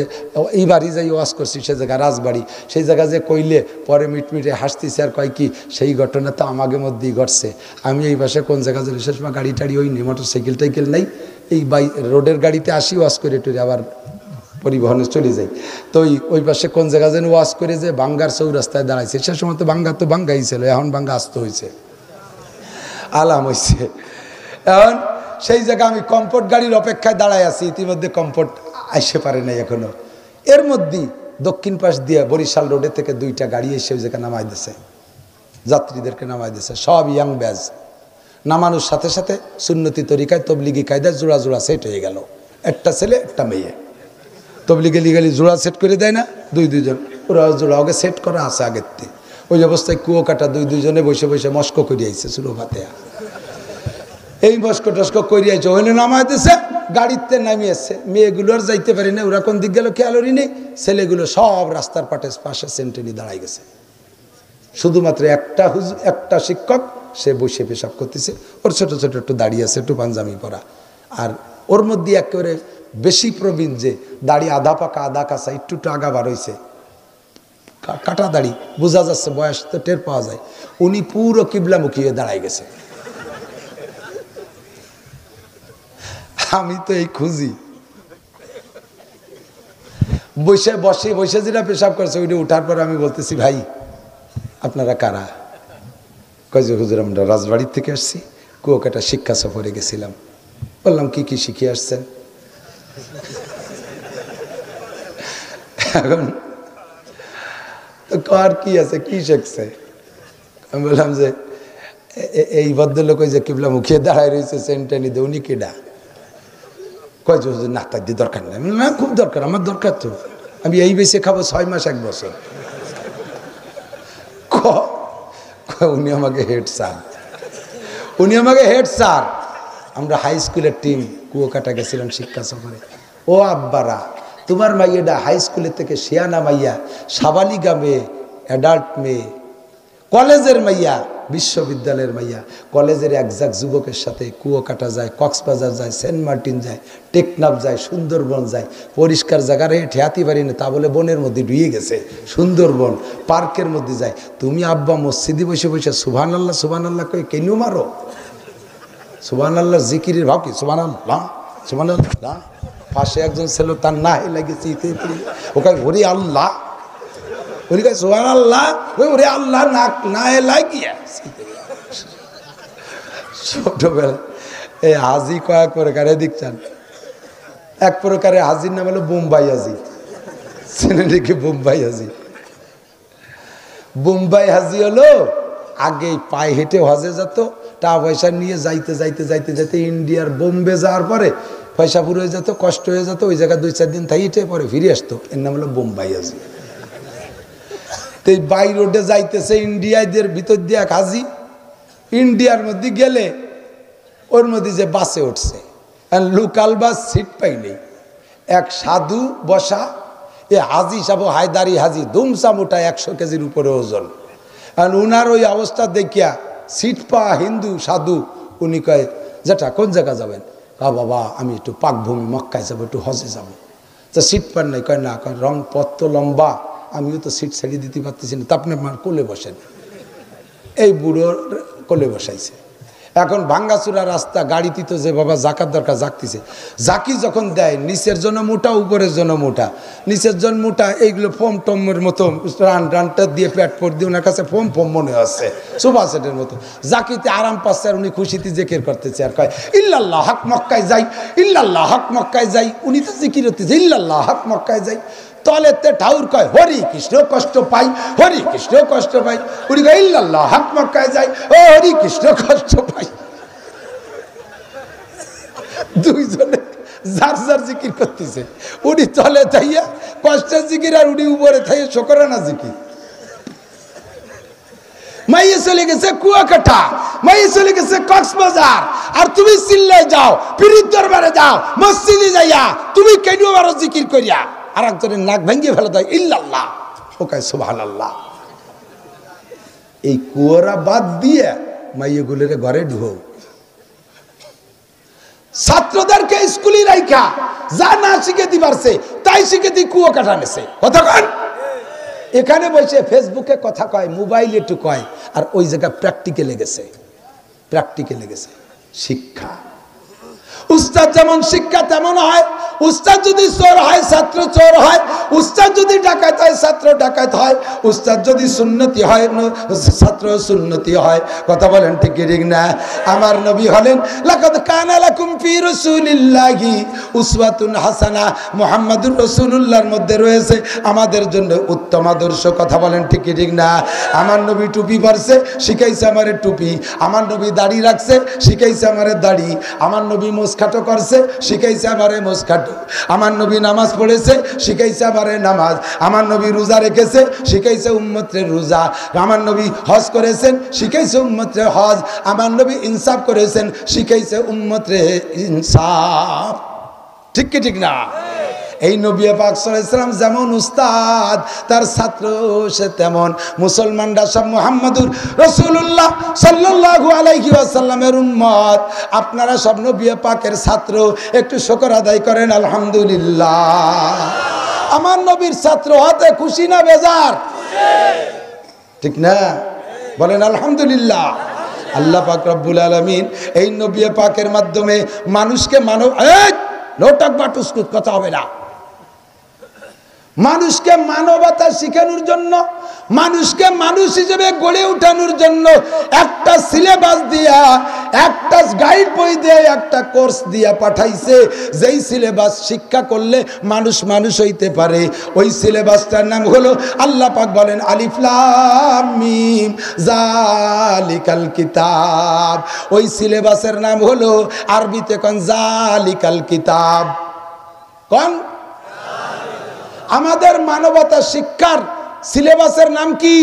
এই বাড়ি যাই ওয়াজ করছি, সে জায়গা রাজবাড়ি, সেই জায়গা যে কইলে পরে মিটমিটে হাসতেছে আর কয় কি সেই ঘটনা তো আমাদের মধ্যেই ঘটছে। আমি এই পাশে কোন জায়গা যে বিশেষ গাড়ি টাড়ি ওই নেই, মোটর সাইকেল টাইকেল নেই, এই রোডের গাড়িতে আসি ওয়াজ করে টুরে আবার পরিবহনে চলে যাই। তো ওই পাশে কোন জায়গা যেন ওয়াশ করে যে বাঙ্গার চৌরাস্তায় দাঁড়াইছে, সে সময় তো বাঙ্গাই ছিল, এখন বাঙ্গা আস্ত হয়েছে, আলাম হয়েছে। এখন সেই জায়গায় আমি কমফোর্ট গাড়ির অপেক্ষায় দাঁড়ায় আছি, ইতিমধ্যে কমফোর্ট আসতে পারে নাই এখনো। এর মধ্যেই দক্ষিণ পাশ দিয়ে বরিশাল রোডে থেকে 2টা গাড়ি এসে ওই জায়গায় নামাই দিয়েছে, যাত্রীদেরকে নামাই দিয়েছে, সব ইয়াং ব্যাজ। নামানোর সাথে সাথে সুন্নতি তরিকায় তবলিগি কায়দায় জোড়া জোড়া সেট হয়ে গেল, একটা ছেলে একটা মেয়ে। তবলিগে লিগালি জোড়া সেট করে দেয় না, 2-2 ওরা জোড়া ওকে সেট করা আছে আগের থেকে। ওই অবস্থায় কুয়ো কাটা 2-2 বসে বসে মস্ক করে আইছে সুরো ভাতে। এই মস্ক টস্ক করে আইছে, ওইলে নামাইতেছে, গাড়িতে নামিয়েছে। মেয়েগুলো আর যাইতে পারি না, ওরা কোন দিক গেল খেয়ালই নেই। ছেলেগুলো সব রাস্তার পাশে সেন্টেনি দাঁড়াই গেছে। শুধুমাত্র একটা শিক্ষক, সে বসে পেশাব করতেছে, ওর ছোট ছোট একটু দাঁড়িয়ে আছে, একটু পাঞ্জামি পরা। আর ওর মধ্যে একেবারে বেশি প্রবীণ, যে দাড়ি আধা পাকা আধা কাঁচা, একটু আগা বার হয়েছে, কাটা দাড়ি, বোঝা যাচ্ছে, বয়স তো টের পাওয়া যায়। উনি পুরো কিবলামুখী হয়ে দাঁড়াই গেছে। আমি তো এই খুঁজি, বসে যেটা পেশাব করছে ওইটা উঠার পর আমি বলতেছি, ভাই আপনারা কারা? কয় যে হুজুর আমরা রাজবাড়ির থেকে আসছি, কুয়াকাটা শিক্ষা সফরে গেছিলাম। বললাম কি কি শিখে আসছেন? এখন কার কি আছে, কি শিখছে? আমি বললাম যে এই ভদ্রলোক ওই যে কিবলা মুখিয়ে দাঁড়ায় রয়েছে সেন্টানি দে, উনি কেডা? কয় যে হুজুর না, তার দিয়ে দরকার নেই। না, খুব দরকার, আমার দরকার তো, আমি এই বেশি খাবো 6 মাস 1 বছর। উনি আমাকে হেড স্যার, আমরা হাই স্কুলের টিম কুয়াকাটা গেছিলাম শিক্ষা সফরে। ও আব্বারা, তোমার মাইয়াটা হাই স্কুলের থেকে শিয়ানা মাইয়া, সাবালিকা মেয়ে, অ্যাডাল্ট মেয়ে, কলেজের মাইয়া, বিশ্ববিদ্যালয়ের মাইয়া, কলেজের একজাক যুবকের সাথে কুয়াকাটা যায়, কক্সবাজার যায়, সেন্ট মার্টিন যায়, টেকনাফ যায়, সুন্দরবন যায়। পরিষ্কার জায়গা রে ঠেয়াতে পারি না, তা বলে বনের মধ্যে ডুয়ে গেছে, সুন্দরবন পার্কের মধ্যে যায়। তুমি আব্বা মসজিদে বসে বসে সুবহানাল্লাহ সুবহানাল্লাহ কই কেন মারো? সুবহানাল্লাহ জিকিরের ভাব কি? সুবহানাল্লাহ সুবহানাল্লাহ। পাশে একজন ছিল, তার না লেগেছে, ওকে ওরে আল্লাহ, ওরে কয় সুবহানাল্লাহ, ওরে আল্লাহ না লাগিয়া। ছোটবেলা এই হাজি কয়েক প্রকারে দেখছেন। এক প্রকারে হাজির নাম হলো বোম্বাই হাজি, ছেলেটিকে বোম্বাই হাজি। বোম্বাই হাজি হলো আগে পায়ে হেঁটে হজে যেত, টাকা পয়সা নিয়ে যাইতে ইন্ডিয়ার বোম্বে যাওয়ার পরে পয়সা পুরো হয়ে যেত, কষ্ট হয়ে যেত, ওই জায়গায় 2-4 দিন থাইটে পরে ফিরে আসতো। এর নাম হলো বোম্বাই হাজি। তো এই বাই রোডে যাইতেছে ইন্ডিয়াদের ভিতর দিয়ে এক হাজি, ইন্ডিয়ার মধ্যে গেলে ওর মধ্যে যে বাসে উঠছে, লোকাল বাস সিট পাইনি, এক সাধু বসা, এ হাজি সাহেব হায়দারি হাজি, ধুমসা মোটা 100 কেজির উপরে ওজন। আর উনার ওই অবস্থা দেখিয়া সিট পা হিন্দু সাধু, উনি কয় যেটা কোন জায়গা যাবেন? বাবা আমি একটু পাকভূমি মক্কায় যাবো, একটু হজে যাবো। তা সিট পান নাই? কয় না, কয় রং পথ তো লম্বা, আমিও তো সিট ছেড়ে দিতে পারতেছি না, তা আপনি আমার কোলে বসেন। এই বুড়োর কোলে বসাইছে। এখন ভাঙ্গাচুরা রাস্তা, গাড়িতে তো যে বাবা জাকাত দরকার জাকতিছে, জাকি যখন দেয় নিচের জন্য মোটা উপরের জন্য মোটা, নিচের জন্য মোটা, এইগুলো ফোম টমের মতো রানটা দিয়ে পেট পর দিয়ে ওনার কাছে ফোম মনে হচ্ছে, সোফা সেটের মতো। জাকিতে আরাম পাচ্ছে আর উনি খুশিতে জেকের করতেছে, আর কয় ইল্লাল্লাহ হক মক্কায় যাই, ইল্লাল্লাহ হক মক্কায় যাই। উনি তো জিকির হতেছে ইল্লাল্লাহ হক মক্কায় যাই। তলেতে ঠাউর কয় হরি কৃষ্ণ কষ্ট পাই, হরি কৃষ্ণ কষ্ট পাই। উনি কয় ইল্লাল্লাহ হক মক্কায় যাই, ও হরি কৃষ্ণ কষ্ট পাই। দুইজনে যার যার জিকির করতেছে, উনি তলে থাইয়া কষ্টের জিকির, আর উনি উপরে থাইয়া শোকরানা জিকির। মাইয়ে চলে গেছে কুয়াকাটা, মাইয়ে চলে গেছে কক্সবাজার, আর তুমি চিল্লাই যাও, পীরের দরবারে যাও, মসজিদে যাইয়া তুমি কেন আরো জিকির করিয়া আর একজনের নাক ভেঙে ফেলে দেয় ইল্লাল্লাহ, ও কয় সুবহানাল্লাহ। এই কুয়ারা বাদ দিয়ে মাইয়ে গুলের ঘরে ঢুকো, ছাত্রদেরকে স্কুলে রাইখা যা না শিখে দি পারছে তাই শিখে দি কুয়া কাটা নেছে। কথা কন, এখানে বসে ফেসবুকে কথা কয়, মোবাইলে একটু কয়, আর ওই জায়গায় প্র্যাকটিক্যালে গেছে, প্র্যাকটিক্যালে গেছে। শিক্ষা উস্তাদ যেমন শিক্ষা তেমন হয়, উস্তাদ যদি চোর হয় ছাত্র চোর হয়, উস্তাদ যদি ডাকাত হয় ছাত্র ডাকাত হয়, উস্তাদ যদি সুন্নতি হয় ছাত্র সুন্নতি হয়। কথা বলেন ঠিক কি ঠিক না? আমার নবী হলেন লাকাদ কানা লাকুম ফি রাসূলিল্লাহি উসওয়াতুন হাসানাহ, মুহাম্মাদুর রাসূলুল্লাহর মধ্যে রয়েছে আমাদের জন্য উত্তম আদর্শ। কথা বলেন ঠিক কি ঠিক না? আমার নবী টুপি পরছে, শিখাইছে আমারে টুপি। আমার নবী দাড়ি রাখছে, শিখাইছে আমারে দাড়ি। আমার নবী মুসখাটো করছে, শিখাইছে আমারে মুসখাটো। আমার নবী নামাজ পড়েছে, শিখাইছে আমারে নামাজ। আমার নবী রোজা রেখেছে, শিখাইছে উম্মতের রোজা। আমার নবী হজ করেছেন, শিখাইছে উম্মতের হজ। আমার নবী ইনসাফ করেছেন, শিখাইছে উম্মতের ইনসাফ। ঠিক কি ঠিক না? এই নবী পাক সাল্লাল্লাহু আলাইহি ওয়াসাল্লাম যেমন উস্তাদ, তার ছাত্র সে তেমন। মুসলমানরা সব মুহাম্মাদুর রাসূলুল্লাহ সাল্লাল্লাহু আলাইহি ওয়াসাল্লামের উম্মত, আপনারা সব নবী পাকের ছাত্র। একটু শুকর আদায় করেন আলহামদুলিল্লাহ। আমার নবীর ছাত্র হতে খুশি না বেজার? ঠিক না? বলেন আলহামদুলিল্লাহ। আল্লাহ পাক রব্বুল আলামিন এই নবী পাকের মাধ্যমে মানুষকে লোটাক বাটুসকুত কথা হবে না, মানুষকে মানবতা শিখানোর জন্য, মানুষকে মানুষ হিসেবে গড়ে উঠানোর জন্য একটা সিলেবাস দিয়া, একটা গাইড বই দিয়ে, একটা কোর্স দিয়া পাঠাইছে। যেই সিলেবাস শিক্ষা করলে মানুষ মানুষ হইতে পারে, ওই সিলেবাসটার নাম হলো, আল্লাহ পাক বলেন আলিফ লাম মিম জালিকাল কিতাব। ওই সিলেবাসের নাম হলো আরবিতে কোন জালিকাল কিতাব। কোন? আমাদের মানবতা শিক্ষার সিলেবাসের নাম কি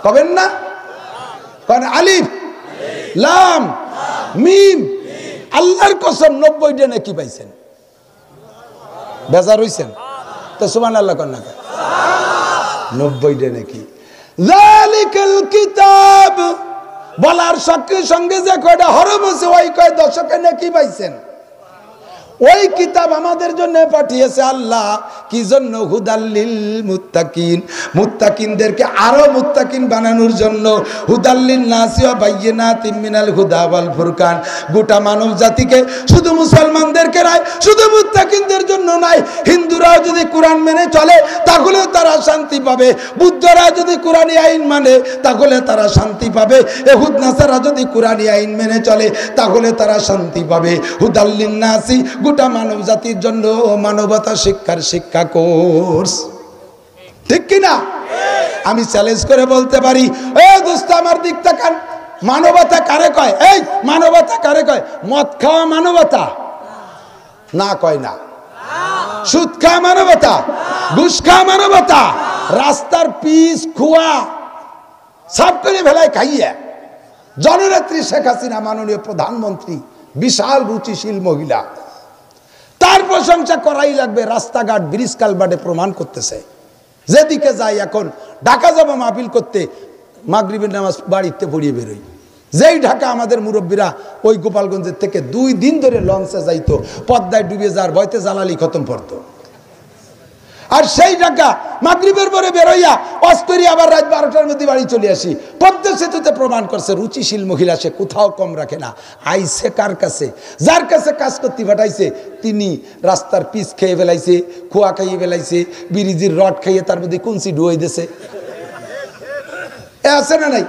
কবেন না? কারণ আলিফ লাম মিম। আল্লাহর কসম 90টা নাকি পাইছেন? বেজার হইছেন তো সুবহানাল্লাহ কোন না? 90টা নাকি। যালিকাল কিতাব বলার সঙ্গে সঙ্গে যে কয়টা হরফ আছে ওই কয় দশকে নাকি পাইছেন। ওই কিতাব আমাদের জন্য পাঠিয়েছে আল্লাহ কি জন্য? হুদাল্লিল মুত্তাকিন, মুত্তাকিনদেরকে আরো মুত্তাকিন বানানোর জন্য। হুদাল্লিন নাসি ওয়া বাইয়িনাতিন মিনাল হুদা ওয়াল ফুরকান। গোটা মানব জাতিকে, শুধু মুসলমানদেরকে নয়, শুধু মুত্তাকিনদের জন্য নয়, হিন্দুরাও যদি কোরআন মেনে চলে তাহলে তারা শান্তি পাবে, বুদ্ধরা যদি কোরআনী আইন মানে তাহলে তারা শান্তি পাবে, ইহুদ নাসারা যদি কোরআনী আইন মেনে চলে তাহলে তারা শান্তি পাবে। হুদাল্লিন নাসি গোটা মানব জাতির জন্য মানবতা শিক্ষার শিক্ষা কোর্স। ঠিক কিনা? আমি চ্যালেঞ্জ করে বলতে পারি, এ দোস্ত আমার দিক তাকান, মানবতা কারে কয়? এই মানবতা কারে কয়? মদ খাওয়া মানবতা না? কয় না। সুদ খাওয়া মানবতা? ঘুষ খাওয়া মানবতা? রাস্তার পিস খুয়া সব করে ভেলায় খাইয়া। জননেত্রী শেখ হাসিনা মাননীয় প্রধানমন্ত্রী, বিশাল রুচিশীল মহিলা, তার প্রশংসা করাই লাগবে। রাস্তাঘাট ব্রিজ কালভার্টে প্রমাণ করতেছে। যেদিকে যাই এখন, ঢাকা যাবো মাহফিল করতে, মাগরিবের নামাজ বাড়িতে পড়িয়ে বেরোই। যেই ঢাকা আমাদের মুরব্বীরা ওই গোপালগঞ্জের থেকে 2 দিন ধরে লঞ্চে যাইতো, পদ্মায় ডুবে যাওয়ার ভয়তে জ্বালালি খতম পড়তো। আর সেই ঢাকা মাগরিবের পরে বেরোইয়া অস্তরি আবার রাত 12টার মধ্যে বাড়ি চলে আসি। পদ্মা সেতুতে প্রমাণ করছে রুচিশীল মহিলা, সে কোথাও কম রাখে না। আইসে কার কাছে? যার কাছে কাজ করতে পাঠাইছে তিনি রাস্তার পিচ খেয়ে ফেলাইছে, খোয়া খাইয়ে ফেলাইছে, বিরিজির রড খাইয়ে তার মধ্যে কুঞ্চি ডুয়াই দিছে। এ আছে না নাই?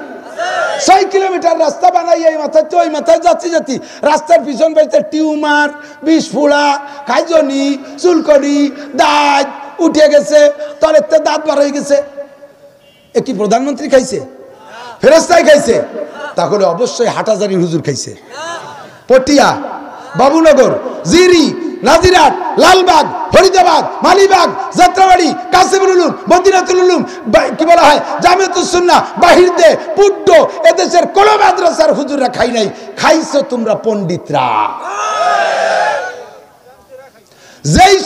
6 কিলোমিটার রাস্তা বানাই এই মাথায় তো ওই মাথায় যাচ্ছি যাচ্ছি, রাস্তার পিছন বাড়িতে টিউমার, বিষ ফোড়া, খাইজনি, চুলকনি, দাঁত উঠে গেছে, তলেতে দাঁত বার হয়ে গেছে। এ কি প্রধানমন্ত্রী খাইছে? ফেরেশতাই খাইছে? তাহলে অবশ্যই হাটাজারি হুজুর খাইছে। পটিয়া, বাবুনগর, জিরি, নাজিরাট, লালবাগ, ফরিদাবাদ, মালিবাগ, যাত্রাবাড়ি, কাসিমুল উলুম, মদিনাতুল উলুম, কি বলা হয় জামিয়াতুস সুন্নাহ, বাহিরদে, পুড্ড, এদেশের কোন মাদ্রাসার হুজুররা খাই নাই। খাইছো তোমরা পণ্ডিতরা। যেই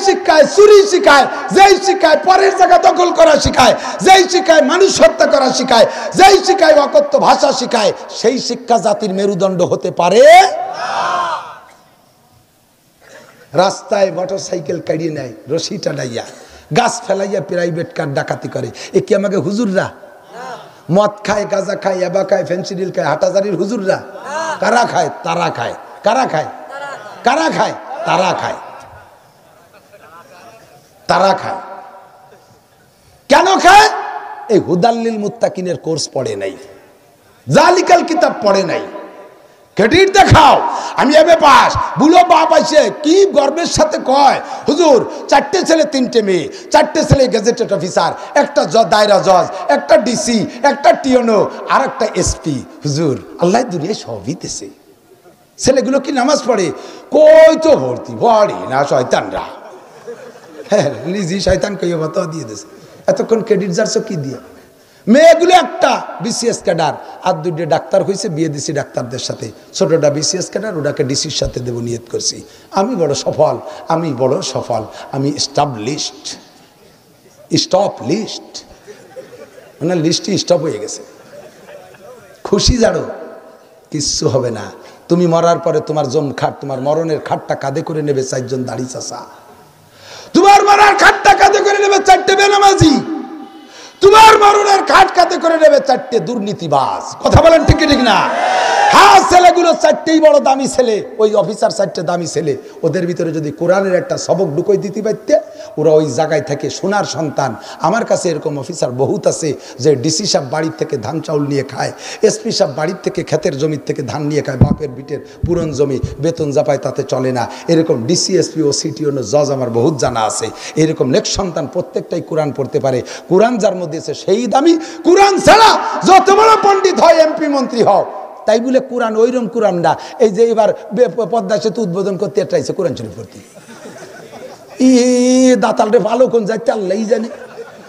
শিক্ষায় চুরি শিখায়, যেই শিক্ষায় পরের জায়গা দখল করা শিখায়, যেই শিক্ষায় মানুষ হত্যা করা শিখায়, যেই শিক্ষায় অকথ্য ভাষা শিখায়, সেই শিক্ষা জাতির মেরুদণ্ড হতে পারে। রাস্তায় মোটরসাইকেল কাড়িয়ে নেয়, রশি টানাইয়া, গাছ ফেলাইয়া প্রাইভেট কার ডাকাতি করে। এ কি আমাকে হুজুররা? মদ খায়, গাঁজা খায়, ইয়াবা খায়, ফেন্সিডিল খায়, হাটাজারির হুজুররা? কারা খায়? তারা খায়। কারা খায়? কারা খায়? তারা খায়। তারা খায়। কেন খায়? এই হুদাল্লিল মুত্তাকিনের কোর্স পড়ে নাই, জালিকাল কিতাব পড়ে নাই। ক্রেডিট দেখাও, আমি এমএ পাস। বুলো বাপ আছে কি গর্বের সাথে কয়, হুজুর 4টে ছেলে 3টে মেয়ে, 4টে ছেলে গেজেটেড অফিসার, একটা দায়রা জজ, একটা ডিসি, একটা টিওনো, আর একটা এসপি। হুজুর আল্লাহ দুনিয়ায় সবই দিতেছে। ছেলেগুলো কি নামাজ পড়ে? কই তো ভর্তি পড়ে না, শয়তানরা। হ্যাঁ, নিজে শয়তান কই বাতা দিয়ে দিয়েছে। এতক্ষণ ক্রেডিট যাচ্ছ কি দিয়ে? মেয়েগুলো একটা বিসিএস ক্যাডার, আর 2টে ডাক্তার হয়েছে, বিয়ে দিছি ডাক্তারদের সাথে। ছোটটা বিসিএস ক্যাডার, ওটাকে ডিসির সাথে দেবো নিয়ত করছি। আমি বড় সফল, আমি বড় সফল, আমি স্টাবলিশড। স্টপ লিস্ট মানে লিস্টই স্টপ হয়ে গেছে। খুশি জানো? কিচ্ছু হবে না। তুমি মরার পরে তোমার খাট, তোমার মরণের খাটটা কাঁধে করে নেবে 4 জন দাড়ি চাচা। তোমার মরার খাটটা কাঁধে করে নেবে 4টে বেনামাজি। তোমার মরণের খাট কাঁধে করে নেবে 4টে দুর্নীতিবাজ। কথা বলেন ঠিক ঠিক না? হ্যাঁ, ছেলেগুলো 4টেই বড় দামি ছেলে, ওই অফিসার 4টে দামি ছেলে। ওদের ভিতরে যদি কোরআনের একটা সবক ঢুকই দিতে পারতে, ওরা ওই জায়গায় থেকে সোনার সন্তান। আমার কাছে এরকম অফিসার বহুত আছে যে ডিসি সাহেব বাড়ির থেকে ধান চাউল নিয়ে খায়, এসপি সাহেব বাড়ির থেকে ক্ষেতের জমির থেকে ধান নিয়ে খায়, বাপের বিটের পুরন জমি, বেতন জাপায়, তাতে চলে না। এরকম ডিসি, এসপি ও সিটি ও জজ আমার বহুত জানা আছে। এরকম নেক সন্তান প্রত্যেকটাই কোরআন পড়তে পারে। কোরআন যার মধ্যে আছে সেই দামি। কোরআন ছাড়া যত বড় পণ্ডিত হয়, এমপি মন্ত্রী হও, তাই বলে কোরআন ওইরকম কোরআন না। এই যে এবার পদ্মা সেতু উদ্বোধন করতে চাইছে কোরআন শরীফ পড়তে, দাতালরে ভালো কোন যাইতে আল্লাহ জানে।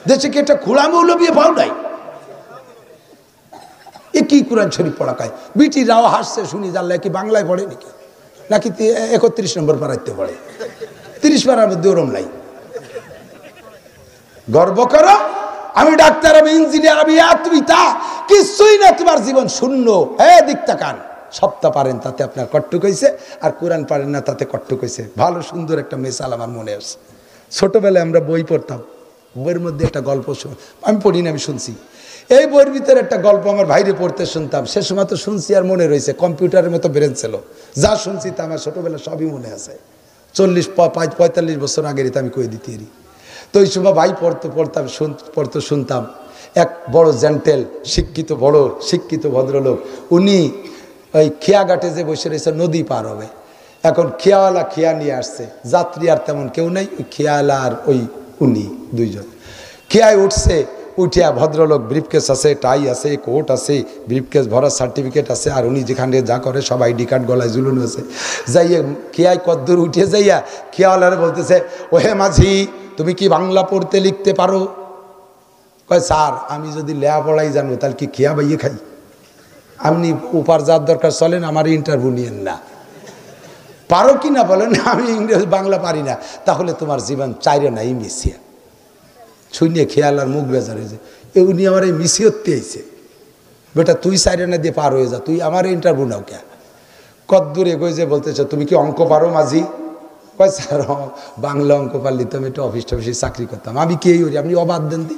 দেশে কি একটা খোলা মৌলবী পাও নাই? এ কি কোরআন শরীফ পড়া খায়? বিটিরাও হাসছে শুনি, জানলে কি বাংলায় পড়ে নাকি, নাকি 31 নম্বর পাড়াইতে পড়ে? 30 পাড়ার মধ্যে ওরম নাই। গর্ব করো, আমি ডাক্তার, আমি ইঞ্জিনিয়ার, আমি তুমি তা কিছুই না। তোমার জীবন শূন্য। দিকটা কান সপ্তাহ পারেন তাতে আপনার কট্টুক হয়েছে, আর কোরআন পারেন না তাতে কট্টুক হয়েছে। ভালো সুন্দর একটা মেসাল আমার মনে আছে। ছোটবেলায় আমরা বই পড়তাম, বইয়ের মধ্যে একটা গল্প আমি পড়ি না, আমি শুনছি। এই বইয়ের ভিতরে একটা গল্প আমার ভাইরে পড়তে শুনতাম। সে সময় তো শুনছি আর মনে রয়েছে, কম্পিউটারের মতো ব্রেন ছিল। যা শুনছি তা আমার ছোটবেলা সবই মনে আছে। 40-45 বছর আগের আমি কয়ে দিতে পারি। তো ওই সময় ভাই পড়তে শুনতাম। এক বড় জেন্টেল শিক্ষিত ভদ্রলোক, উনি ওই খেয়াঘাটে যে বসে রয়েছে, নদী পার হবে। এখন খেয়াওয়ালা খেয়া নিয়ে আসছে, যাত্রী আর তেমন কেউ নেই, ওই খেয়াওয়ালা আর ওই উনি 2 জন। খেয়ায় উঠছে, উঠিয়া ভদ্রলোক, ব্রিফকেস আছে, টাই আছে, কোট আছে, ব্রিফকেস ভরা সার্টিফিকেট আছে, আর উনি যেখানে যা করে সব আইডি কার্ড গলায় ঝুলুন আছে। যাইয়ে খেয়ায় কদ্দূর উঠে যাইয়া খেয়াওয়ালারে বলতেছে, ওহে মাঝি, তুমি কি বাংলা পড়তে লিখতে পারো? কয়, স্যার আমি যদি লেখাপড়াই জানবো তাহলে কি খেয়া বাইয়ে খাই? আপনি উপার যার দরকার চলেন, আমার ইন্টারভিউ নিয়েন না। পারো কি না বলেন, আমি ইংরেজি বাংলা পারি না। তাহলে তোমার জীবন চাইরে নাই মিশিয়া। শুনিয়ে খেয়াল আর মুখ বেজার হয়েছে, উনি আমার এই মিশিয়তে আইছে। বেটা তুই চাইরে না দিয়ে পার হয়ে যা, তুই আমার ইন্টারভিউ নাও কে? কদ্দূর এগোয় যে বলতেছে, তুমি কি অঙ্ক পারো মাঝি? কয়, স্যার বাংলা অঙ্ক পারলি তো আমি একটু অফিস টফিসে চাকরি করতাম। আমি কি করি, আপনি অবাদ দেন দি?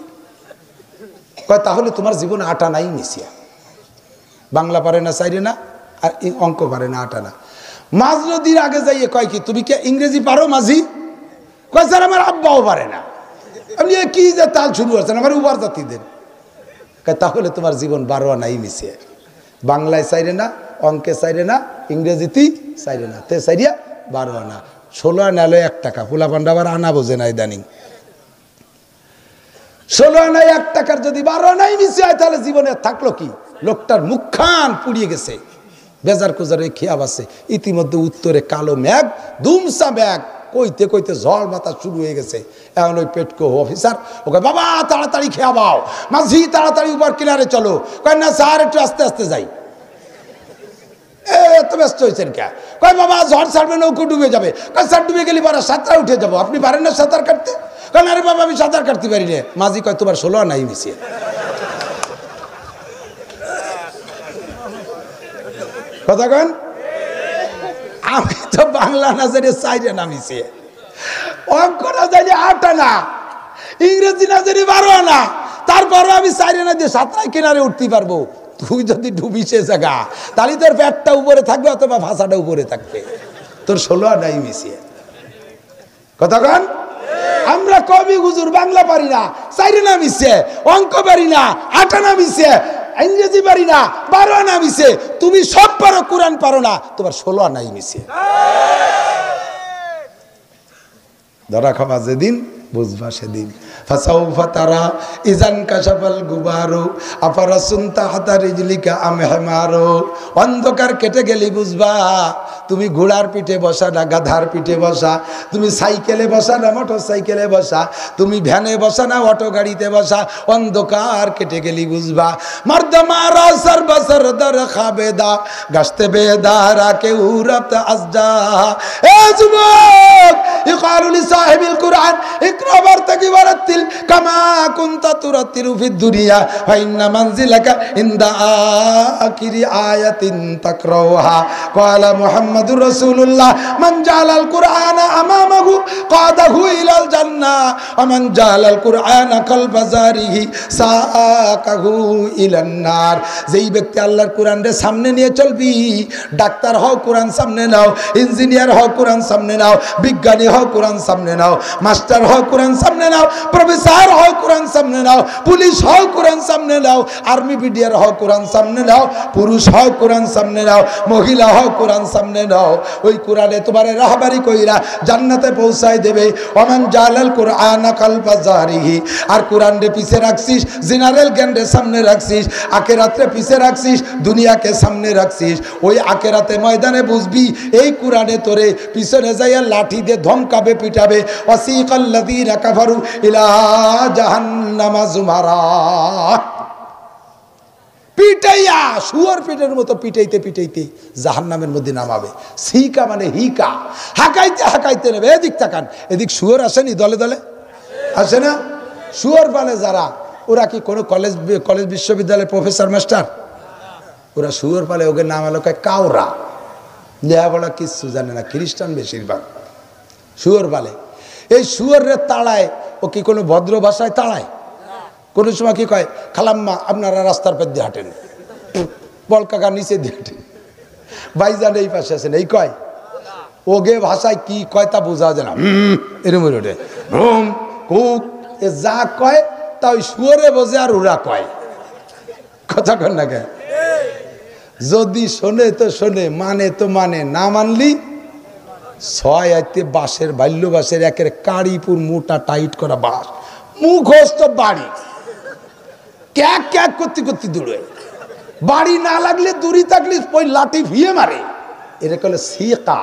কয়, তাহলে তোমার জীবনে আটা নাই মিশিয়া। বাংলা পারে না চাইরে না, আর অঙ্ক পারে না, আটা না। মাঝ নদীর আগে যাইয়ে কয়, কি তুমি কি ইংরেজি পারো মাঝি? কয়, স্যার আমার আব্বাও পারে না। আপনি কি যে তাল শুরু করছেন, আমার উবার জাতিদের। কয়, তাহলে তোমার জীবন 12 নাই মিশিয়ে। বাংলায় চাইরে না, অঙ্কে চাইরে না, ইংরেজিতেই চাইরে না, তে চাইরিয়া 12 আনা। 16 আনা হলো 1 টাকা। পোলা পান্ডা আবার আনা বোঝে না ইদানিং। 16 আনায় 1 টাকার যদি 12 আনাই মিশে হয়, তাহলে জীবনে থাকলো কি? লোকটার মুখখান পুড়িয়ে গেছে, বেজার কোজারে খেয়াব আছে। ইতিমধ্যে উত্তরে কালো মেঘ, দুমসা ব্যাগ, কইতে কইতে ঝড় বাতাস শুরু হয়ে গেছে। এখন ওই পেটকো অফিসার ওকে, বাবা তাড়াতাড়ি খেয়াবাও, মাঝি তাড়াতাড়ি উপর কিনারে চলো। কয়, না স্যার একটু আস্তে আস্তে যাই। এত ব্যস্ত হয়েছেন কে? কয়, বাবা ঝড় ছাড়বে, নৌকো ডুবে যাবে। কয়, স্যার ডুবে গেলে পারা সাঁতরা উঠে যাবো, আপনি পারেন না সাঁতার কাটতে? কয়, আরে বাবা আমি সাঁতার কাটতে পারি না। মাঝি কয়, তোমার 16 আনাই মিশিয়ে। কথা কন, আমি তো বাংলা না জানি চাইরে না মিশিয়ে, অঙ্ক না জানি 8 আনা, ইংরেজি না জানি 12 আনা, তারপরও আমি চাইরে না দিয়ে সাঁতরায় কিনারে উঠতে পারবো। তুই যদি ডুবিছে জায়গা, তাহলে তোর পেটটা উপরে থাকবে অথবা ভাষাটা উপরে থাকবে। তোর 16 আনাই মিশিয়ে কতক্ষণ আমরা কবি হুজুর বাংলা পারি না 4 আনা মিশে অঙ্ক পারি না 8 আনা মিশে ইংরেজি পারি না 12 আনা মিশে তুমি সব পারো কোরআন পারো না তোমার 16 আনাই মিশে ধরা খাওয়া যেদিন বুঝবা সেদিন ফাসাউফা তারা ইজান কাশাফাল গুবারু আফারাসুন তাহাতা রিজলিকা আম হিমারু অন্ধকার কেটে গেলি বুঝবা তুমি ঘোড়ার পিঠে বসা না গাধার পিঠে বসা তুমি সাইকেলে বসা না মোটর সাইকেলে বসা তুমি ভ্যানে বসা না অটো গাড়িতে বসা অন্ধকার কেটে গেলি বুঝবা মর্দ মারা সর বসর দর খাবেদা গাছতে বেদারা কে উরত আজদা এ যুবক ইকারু লি সাহিবিল কুরআন ইকরা বারতাকি বারাতিল কামা কুনতা তুরাতিরু ফিদ দুনিয়া ফা ইন্না মানজিলাকা ইনদা আখিরি আয়াতিন তাকরাউহা ক্বালা মুহাম্মাদুর রাসূলুল্লাহ মান জালাল কুরআনা আমামাহু কাদাহু ইলাল জান্নাহ ওয়া মান জালাল কুরআনা কলবা জারিহি সাকাহু ইলান নার যেই ব্যক্তি আল্লাহর কোরআনকে সামনে নিয়ে চলবি ডাক্তার হও কোরআন সামনে নাও ইঞ্জিনিয়ার হও কোরআন সামনে নাও বিজ্ঞানী হও কোরআন সামনে নাও মাস্টার হও কোরআন সামনে নাও প্রফেসর হও কোরআন সামনে নাও পুলিশ হও কোরআন সামনে নাও আর্মি বিডিআর হও কোরআন সামনে নাও পুরুষ হও কোরআন সামনে নাও মহিলা হও কোরআন সামনে নাও ওই কোরআনে তোমারে রাহবারি কইরা জান্নাতে পৌঁছায় দেবে ওমান জালাল কুরআনা কালবা জারিহি আর কোরআনরে পিছে রাখছিস জেনারেল জ্ঞানরে সামনে রাখছিস আখিরাতে পিছে রাখছিস দুনিয়াকে সামনে রাখছিস ওই আখিরাতে ময়দানে বুঝবি এই কোরআনে তোরে পিছনে যাইয়া লাঠি দিয়ে ধমকাবে পিটাবে ওয়াসিকাল্লাযীনা কাফারু ইলা জাহান্নামা যুমারা পিটাইয়া শুয়োর পিটের মতো পিটাইতে পিটাইতে জাহান্নামের মধ্যে নামাবে সিকা মানে হিকা হাকাইতে হাকাইতে নেবে এদিক তাকান এদিক শুয়োর আসেনি দলে দলে আসে না শুয়োর পালে যারা ওরা কি কোনো কলেজ বিশ্ববিদ্যালয়ের প্রফেসর মাস্টার ওরা শুয়োর পালে ওকে নাম হলো কাউরা লেখাপড়া কিচ্ছু জানে না খ্রিস্টান বেশিরভাগ শুয়োর পালে এই শুয়োরের তাড়ায় ও কি কোনো ভদ্র ভাষায় তাড়ায় কোনো সময় কি কয় খালাম্মা আপনারা রাস্তার পর দিয়ে হাঁটেন বল কাকা নিচে দিয়ে হাঁটেন ভাইজান এই পাশে আছেন এই কয় ওগে ভাষায় কি কয় তা বোঝা যায় না এরম ওঠে ভ্রম কুক এ যা কয় তা ওই শুয়োরে বোঝে আর ওরা কয় কথা কন না কে যদি শোনে তো শোনে মানে তো মানে না মানলি 6 আইতে বাঁশের বাল্য বাঁশের একের কাড়িপুর মোটা টাইট করা বাঁশ মুখস্থ বাড়ি ক্যাক ক্যাক করতে করতে দূরে বাড়ি না লাগলে দূরে থাকলে ওই লাঠি ভিয়ে মারে এটা কলে সিকা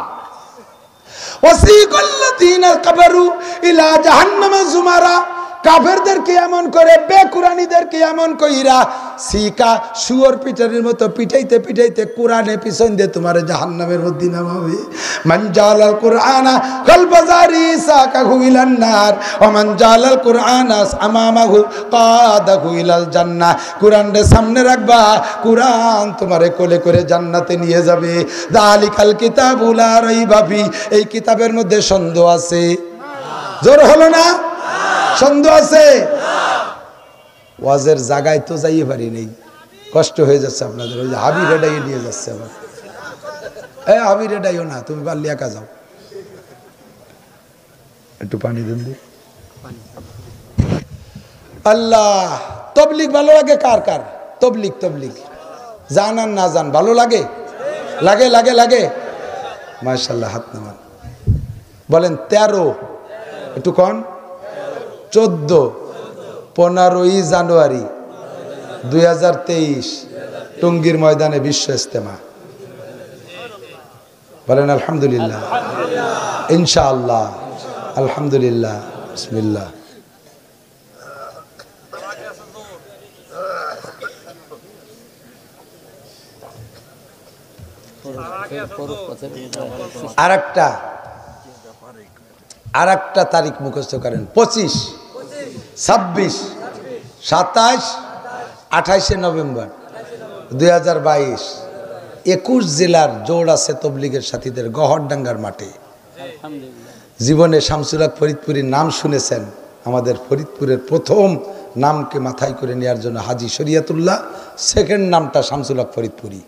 ওয়াসিকাল্লাযীনা কাফারু ইলা জাহান্নামা যুমারা কাফেরদেরকে এমন করে বেকুরানীদেরকে এমন কইরা সিকা শুয়োর পিটারের মতো পিটাইতে পিটাইতে কোরআনে পিছন দিয়ে তোমার জাহান্নামের মধ্যে নামাবে মান জালাল কুরআনা কলবাজারি সাকাহু ইলান নার ওয়া মান জালাল কুরআনা আমামাহু কাদাহু ইলাল জান্নাহ কোরআনকে সামনে রাখবা কোরআন তোমারে কোলে করে জান্নাতে নিয়ে যাবে যালিকাল কিতাবু লা রাইবা ফি এই কিতাবের মধ্যে সন্দেহ আছে জোর হলো না সন্দেহ আছে ওয়াজের জায়গায় তো যাইয়ে পারি নেই কষ্ট হয়ে যাচ্ছে আপনাদের ওই যে হাবি রেডাই নিয়ে যাচ্ছে আবার হাবি রেডাইও না তুমি পারলে একা যাও একটু পানি দেন দি আল্লাহ তবলিগ ভালো লাগে কার কার তবলিগ তবলিগ জান আর না জান ভালো লাগে লাগে লাগে লাগে মাশাআল্লাহ হাত নামান বলেন 13 একটু কোন 15ই জানুয়ারি 2023 টঙ্গীর ময়দানে বিশ্ব ইজতেমা বলেন আলহামদুলিল্লাহ ইনশাআল্লাহ আলহামদুলিল্লাহ বিসমিল্লাহ আরেকটা তারিখ মুখস্থ করেন 25, 26, 27, 28 নভেম্বর 2022 21 জেলার জোড় আছে তবলিগের সাথীদের গহরডাঙ্গার মাঠে। জীবনে শামসুল হক ফরিদপুরীর নাম শুনেছেন। আমাদের ফরিদপুরের প্রথম নামকে মাথায় করে নেওয়ার জন্য হাজি শরিয়াতুল্লাহ, সেকেন্ড নামটা শামসুল হক ফরিদপুরী।